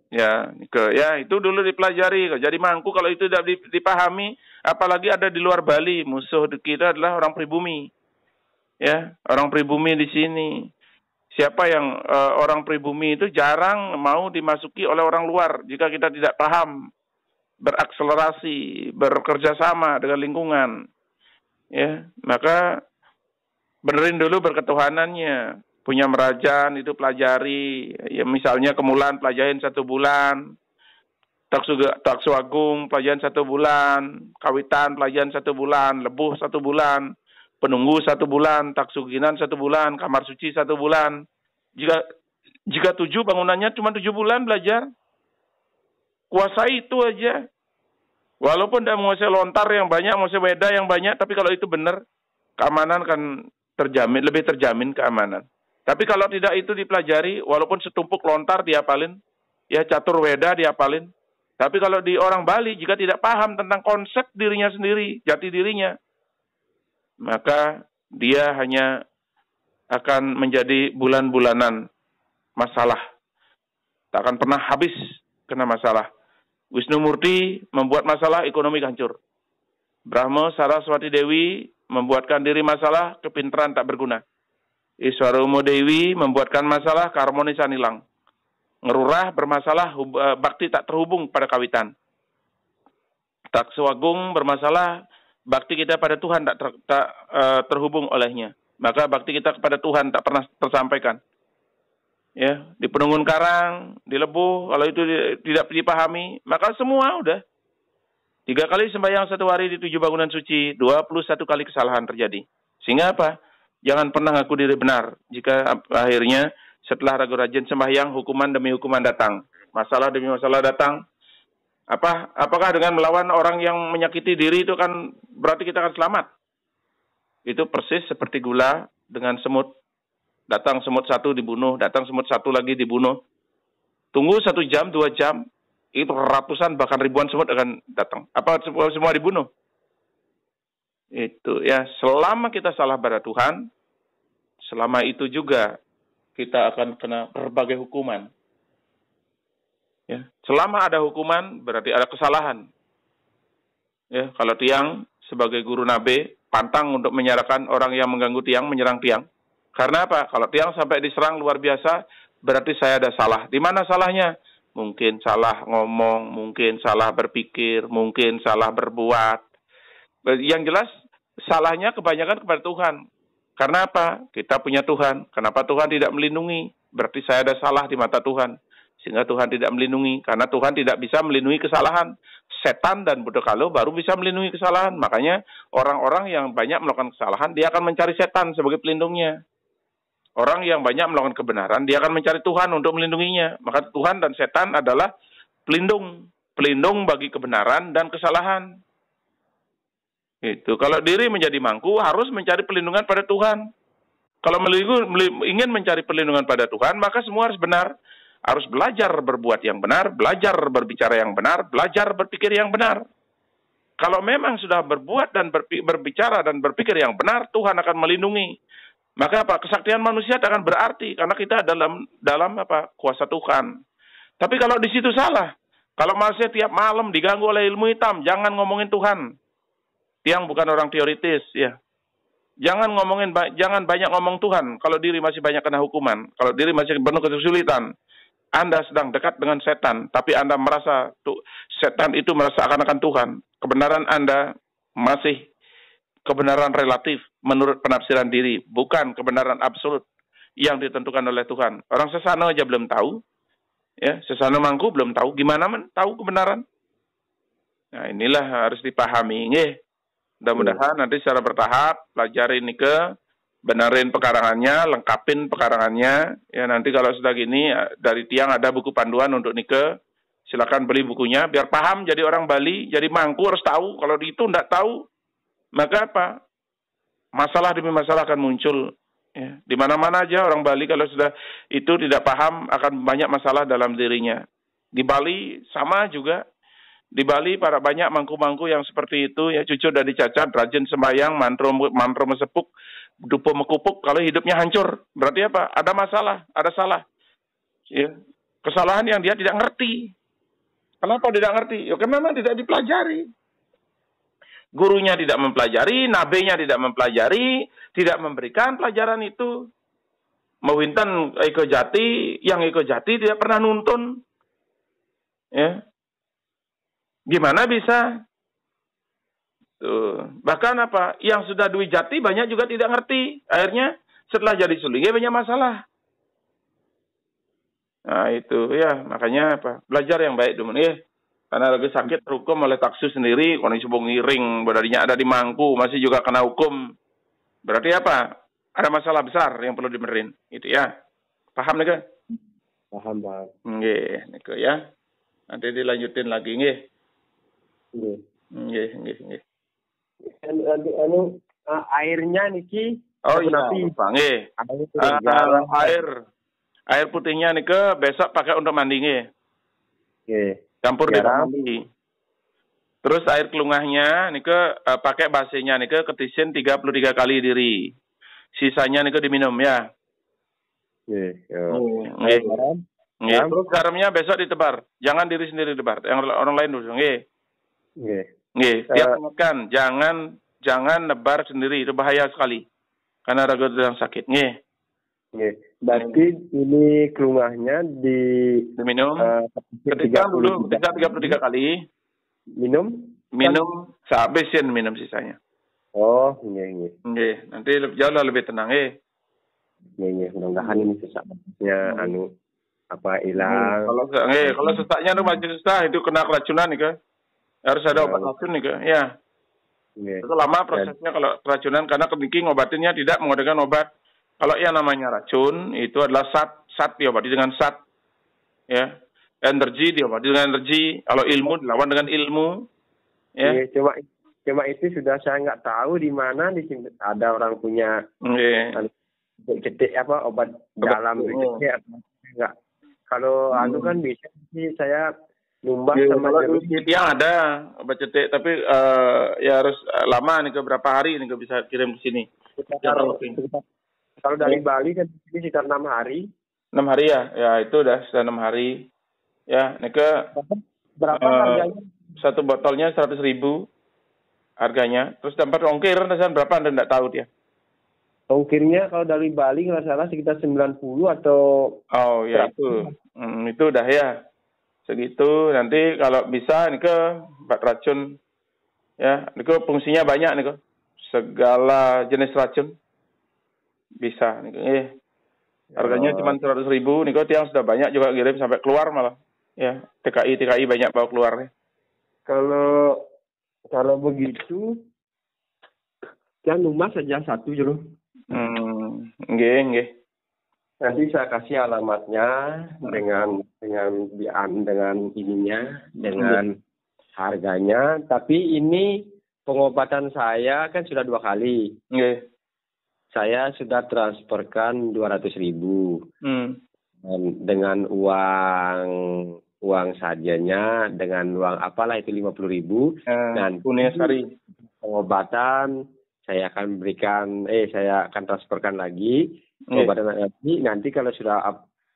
Ya, itu dulu dipelajari. Jadi mangku kalau itu tidak dipahami, apalagi ada di luar Bali, musuh kita adalah orang pribumi. Ya, orang pribumi di sini. Siapa yang orang pribumi itu jarang mau dimasuki oleh orang luar jika kita tidak paham berakselerasi, bekerja sama dengan lingkungan. Ya, maka benerin dulu berketuhanannya. Punya merajan itu pelajari, ya misalnya kemulan pelajarin 1 bulan, taksu agung pelajarin 1 bulan, kawitan pelajarin 1 bulan, lebuh 1 bulan, penunggu 1 bulan, taksuginan 1 bulan, kamar suci 1 bulan. Jika 7 bangunannya cuma 7 bulan belajar, kuasai itu aja. Walaupun tidak menguasai lontar yang banyak, menguasai weda yang banyak, tapi kalau itu benar, keamanan kan terjamin, lebih terjamin keamanan. Tapi kalau tidak itu dipelajari, walaupun setumpuk lontar diapalin, ya catur weda diapalin. Tapi kalau di orang Bali, jika tidak paham tentang konsep dirinya sendiri, jati dirinya, maka dia hanya akan menjadi bulan-bulanan masalah. Tak akan pernah habis kena masalah. Wisnumurti membuat masalah ekonomi hancur. Brahma Saraswati Dewi membuatkan diri masalah, kepintaran tak berguna. Iswara Umo Dewi membuatkan masalah, keharmonisan hilang. Ngerurah bermasalah, bakti tak terhubung pada kawitan. Taksuagung bermasalah, bakti kita pada Tuhan tak terhubung olehnya. Maka bakti kita kepada Tuhan tak pernah tersampaikan. Ya, di penunggun karang, di lebuh, kalau itu tidak dipahami, maka semua udah. 3 kali sembahyang 1 hari di 7 bangunan suci, 21 kali kesalahan terjadi. Sehingga apa? Jangan pernah ngaku diri benar. Jika akhirnya setelah ragu rajin sembahyang, hukuman demi hukuman datang. Masalah demi masalah datang. Apakah dengan melawan orang yang menyakiti diri itu kan berarti kita akan selamat? Itu persis seperti gula dengan semut. Datang semut 1 dibunuh, datang semut 1 lagi dibunuh. Tunggu 1 jam, 2 jam, itu ratusan bahkan ribuan semut akan datang. Apa semua dibunuh? Itu ya, selama kita salah pada Tuhan, selama itu juga kita akan kena berbagai hukuman. Ya, selama ada hukuman berarti ada kesalahan. Ya, kalau tiang sebagai guru nabe pantang untuk menyerahkan orang yang mengganggu tiang menyerang tiang. Karena apa? Kalau tiang sampai diserang luar biasa, berarti saya ada salah. Di mana salahnya? Mungkin salah ngomong, mungkin salah berpikir, mungkin salah berbuat. Yang jelas, salahnya kebanyakan kepada Tuhan. Karena apa? Kita punya Tuhan. Kenapa Tuhan tidak melindungi? Berarti saya ada salah di mata Tuhan. Sehingga Tuhan tidak melindungi. Karena Tuhan tidak bisa melindungi kesalahan. Setan dan Budokalo baru bisa melindungi kesalahan. Makanya orang-orang yang banyak melakukan kesalahan, dia akan mencari setan sebagai pelindungnya. Orang yang banyak melakukan kebenaran, dia akan mencari Tuhan untuk melindunginya. Maka Tuhan dan setan adalah pelindung. Pelindung bagi kebenaran dan kesalahan. Itu. Kalau diri menjadi mangku, harus mencari perlindungan pada Tuhan. Kalau ingin mencari perlindungan pada Tuhan, maka semua harus benar. Harus belajar berbuat yang benar, belajar berbicara yang benar, belajar berpikir yang benar. Kalau memang sudah berbuat dan berbicara dan berpikir yang benar, Tuhan akan melindungi. Maka apa? Kesaktian manusia akan berarti karena kita dalam kuasa Tuhan. Tapi kalau di situ salah, kalau manusia tiap malam diganggu oleh ilmu hitam, jangan ngomongin Tuhan. Tiang bukan orang teoritis, ya. Jangan banyak ngomong Tuhan. Kalau diri masih banyak kena hukuman, kalau diri masih penuh kesulitan, Anda sedang dekat dengan setan, tapi Anda merasa setan itu merasa akan Tuhan. Kebenaran Anda masih kebenaran relatif menurut penafsiran diri, bukan kebenaran absolut yang ditentukan oleh Tuhan. Orang sesano aja belum tahu, ya, sesano mangku belum tahu, gimana tahu kebenaran? Nah, inilah harus dipahami, nggih. Mudah-mudahan nanti secara bertahap pelajari nike, benerin pekarangannya, lengkapin pekarangannya. Ya nanti kalau sudah gini dari tiang ada buku panduan untuk nike silakan beli bukunya, biar paham jadi orang Bali, jadi mangku harus tahu. Kalau itu tidak tahu, maka apa? Masalah demi masalah akan muncul. Ya. Di mana-mana aja orang Bali kalau sudah itu tidak paham akan banyak masalah dalam dirinya. Di Bali sama juga. Di Bali para banyak mangku-mangku yang seperti itu, ya cucu udah dicacat, rajin sembahyang, mantro mesepuk, dupo mekupuk, kalau hidupnya hancur. Berarti apa? Ada masalah, ada salah. Ya. Kesalahan yang dia tidak ngerti. Kenapa tidak ngerti? Ya karena memang tidak dipelajari. Gurunya tidak mempelajari, nabenya tidak mempelajari, tidak memberikan pelajaran itu. Mewinten Eko Jati, yang Eko Jati tidak pernah nuntun. Ya. Gimana bisa? Tuh. Bahkan apa? Yang sudah Dwi Jati banyak juga tidak ngerti. Akhirnya setelah jadi sulingi banyak masalah. Nah itu ya, makanya apa? Belajar yang baik dulu nih. Karena lagi sakit terhukum oleh taksu sendiri, kondisi ngiring, badarinya ada di Mangku, masih juga kena hukum. Berarti apa? Ada masalah besar yang perlu dibenerin. Itu ya. Paham nih kan? Paham, Bang. Nggih, niku ya. Nanti dilanjutin lagi nggih. Nggih. Nggih. Airnya niki Oh iya, Bang. Nggih. Air putihnya nih besok pakai untuk mandi nggih. Nggih. Campur dengan mandi. Terus air kelungahnya nih pakai basenya nih ketisin 33 kali diri. Sisanya nih diminum ya. Nggih. Nggih. Terus garamnya besok ditebar. Jangan diri sendiri tebar. Yang orang lain dulu. Nggih. Nggih. Tiap ingatkan, jangan nebar sendiri. Itu bahaya sekali. Karena raga sedang sakit. Nggih. Berarti ini kelungahnya diminum ketika 33 kali. Minum sehabisin minum sisanya. Oh, nggih. Nanti jauh lebih tenang, Nggih. Mudah-mudahan ini sesaknya hilang. Kalau sesaknya itu masih susah, itu kena keracunan nih, harus ada obat racun nih, ya. Itu lama prosesnya kalau keracunan karena kediki ngobatinnya tidak menggunakan obat. Kalau yang namanya racun itu adalah sat diobati dengan sat, ya. Energi diobati dengan energi. Kalau ilmu dilawan dengan ilmu, ya. Cuma itu sudah saya nggak tahu di mana ada orang punya cetek obat dalam cetek enggak. Kalau kan bisa sih saya numbang sama jeruk. Yang ada obat cetek tapi ya harus lama nih berapa hari nih bisa kirim ke sini. Kalau dari Bali kan ini sekitar 6 hari. 6 hari ya? Ya itu sudah 6 hari. Ya, nih berapa harganya? Satu botolnya 100.000 harganya. Terus dapat ongkir berapa Anda tidak tahu dia? Ongkirnya kalau dari Bali nggak salah sekitar 90 atau... Oh ya itu. Itu udah ya. Segitu. Nanti kalau bisa nih obat racun. Ya, nih fungsinya banyak nih segala jenis racun. Bisa nih. Harganya cuma 100.000 nih tiang sudah banyak juga kirim sampai keluar malah. Ya, TKI banyak bawa keluar nih. Kalau begitu yang rumah saja satu jeruk. Nggih. Nanti saya kasih alamatnya dengan ininya, dengan harganya. Tapi ini pengobatan saya kan sudah 2 kali. Nggih. Saya sudah transferkan 200.000. Dengan uang sajanya, dengan uang apalah itu 50.000. Dan Punyasari pengobatan saya akan transferkan lagi pengobatan lagi. Nanti kalau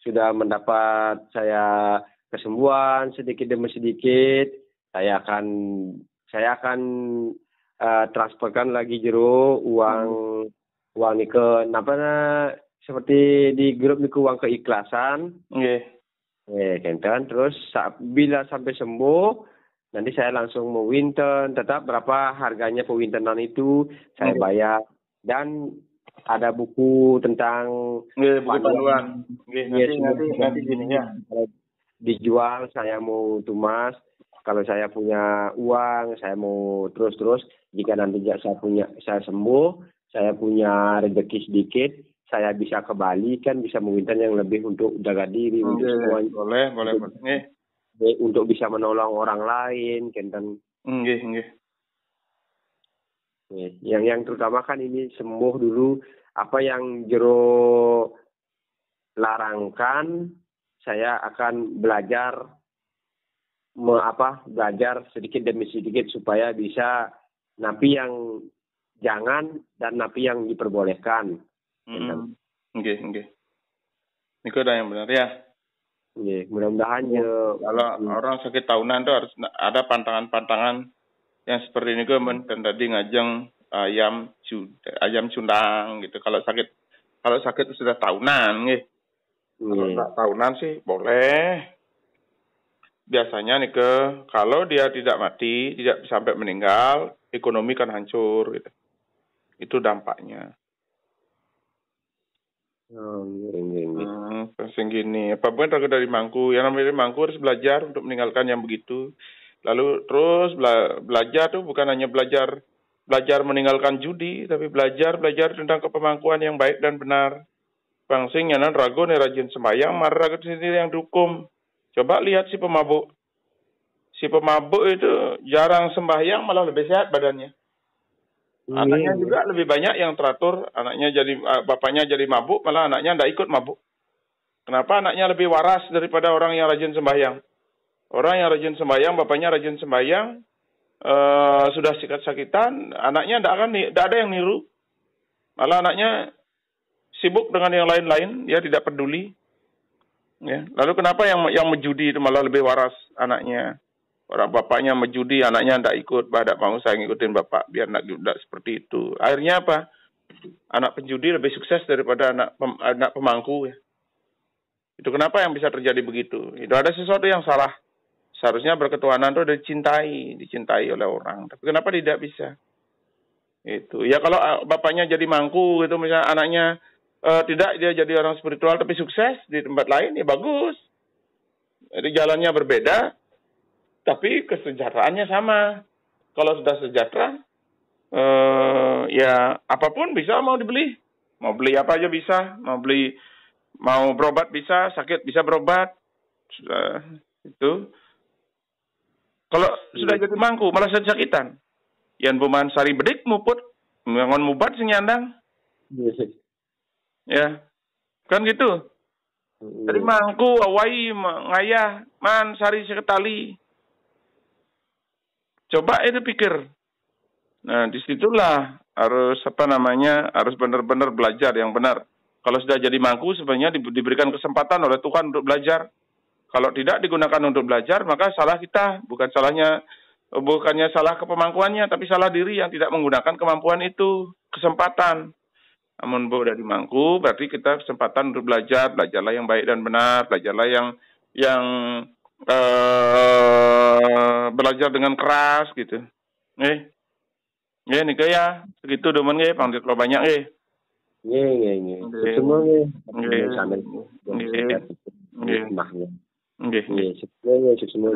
sudah mendapat saya kesembuhan sedikit demi sedikit, saya akan transferkan lagi uang ke seperti di grup niku uang keikhlasan. Kenten. Terus bila sampai sembuh nanti saya langsung mau winten, tetap berapa harganya pewintenan itu saya bayar, dan ada buku tentang panduan. Nanti gini ya. Dijual saya mau tumas, kalau saya punya uang saya mau terus jika nanti saya sembuh, saya punya rezeki sedikit, saya bisa ke Bali kan bisa mewinten yang lebih untuk jaga diri untuk semuanya. Boleh. untuk bisa menolong orang lain kan. Nggih. Yang terutama kan ini sembuh dulu, apa yang jero larangkan, saya akan belajar belajar sedikit demi sedikit supaya bisa napi yang jangan dan napi yang diperbolehkan. Nggih. Niku ada yang benar ya. Nggih, mudah-mudahan kalau orang sakit tahunan tuh harus ada pantangan-pantangan yang seperti ini kan tadi ngajeng ayam cundang gitu. Kalau sakit sudah tahunan nggih. Kalau enggak tahunan sih boleh. Biasanya nih kalau dia tidak mati, tidak sampai meninggal, ekonomi kan hancur gitu. Itu dampaknya. Gini, apapun raga dari mangku, yang namanya mangku harus belajar untuk meninggalkan yang begitu. Lalu terus belajar tuh bukan hanya belajar meninggalkan judi, tapi belajar tentang kepemangkuan yang baik dan benar. Bangsing nyanan rago nih rajin sembahyang, marah raga sendiri yang dihukum. Coba lihat si pemabuk. Si pemabuk itu jarang sembahyang malah lebih sehat badannya. Anaknya juga lebih banyak yang teratur, bapaknya jadi mabuk, malah anaknya tidak ikut mabuk. Kenapa? Anaknya lebih waras daripada orang yang rajin sembahyang. Orang yang rajin sembahyang, bapaknya rajin sembahyang, sudah sakit-sakitan, anaknya tidak ada yang niru. Malah anaknya sibuk dengan yang lain-lain, dia tidak peduli. Ya. Lalu kenapa yang menjudi itu malah lebih waras anaknya? Orang bapaknya menjudi, anaknya tidak ikut. Bapak mau saya ngikutin bapak, biar tidak seperti itu. Akhirnya apa? Anak penjudi lebih sukses daripada anak pemangku. Ya. Itu kenapa yang bisa terjadi begitu? Itu ada sesuatu yang salah. Seharusnya berketuhanan itu dicintai oleh orang. Tapi kenapa tidak bisa? Itu. Ya kalau bapaknya jadi mangku, gitu misalnya anaknya tidak, dia jadi orang spiritual tapi sukses di tempat lain, ya bagus. Jadi jalannya berbeda. Tapi kesejahteraannya sama. Kalau sudah sejahtera, ya apapun bisa mau dibeli. Mau beli apa aja bisa. Mau berobat bisa, sakit bisa berobat. Sudah itu. Kalau sudah jadi mangku, malah sakitan. Yang buman sari bedik muput, ngon mubat sing nyandang. Ya, kan gitu. Jadi mangku, awai, ngayah, man sari seketali. Coba itu pikir. Nah, disitulah harus harus benar-benar belajar yang benar. Kalau sudah jadi mangku, sebenarnya diberikan kesempatan oleh Tuhan untuk belajar. Kalau tidak digunakan untuk belajar, maka salah kita. Bukannya salah kepemangkuannya, tapi salah diri yang tidak menggunakan kemampuan itu, kesempatan. Namun udah di mangku, berarti kita kesempatan untuk belajarlah yang baik dan benar, belajarlah yang belajar dengan keras gitu. Nika ya, segitu demen panggil lo banyak Semua semua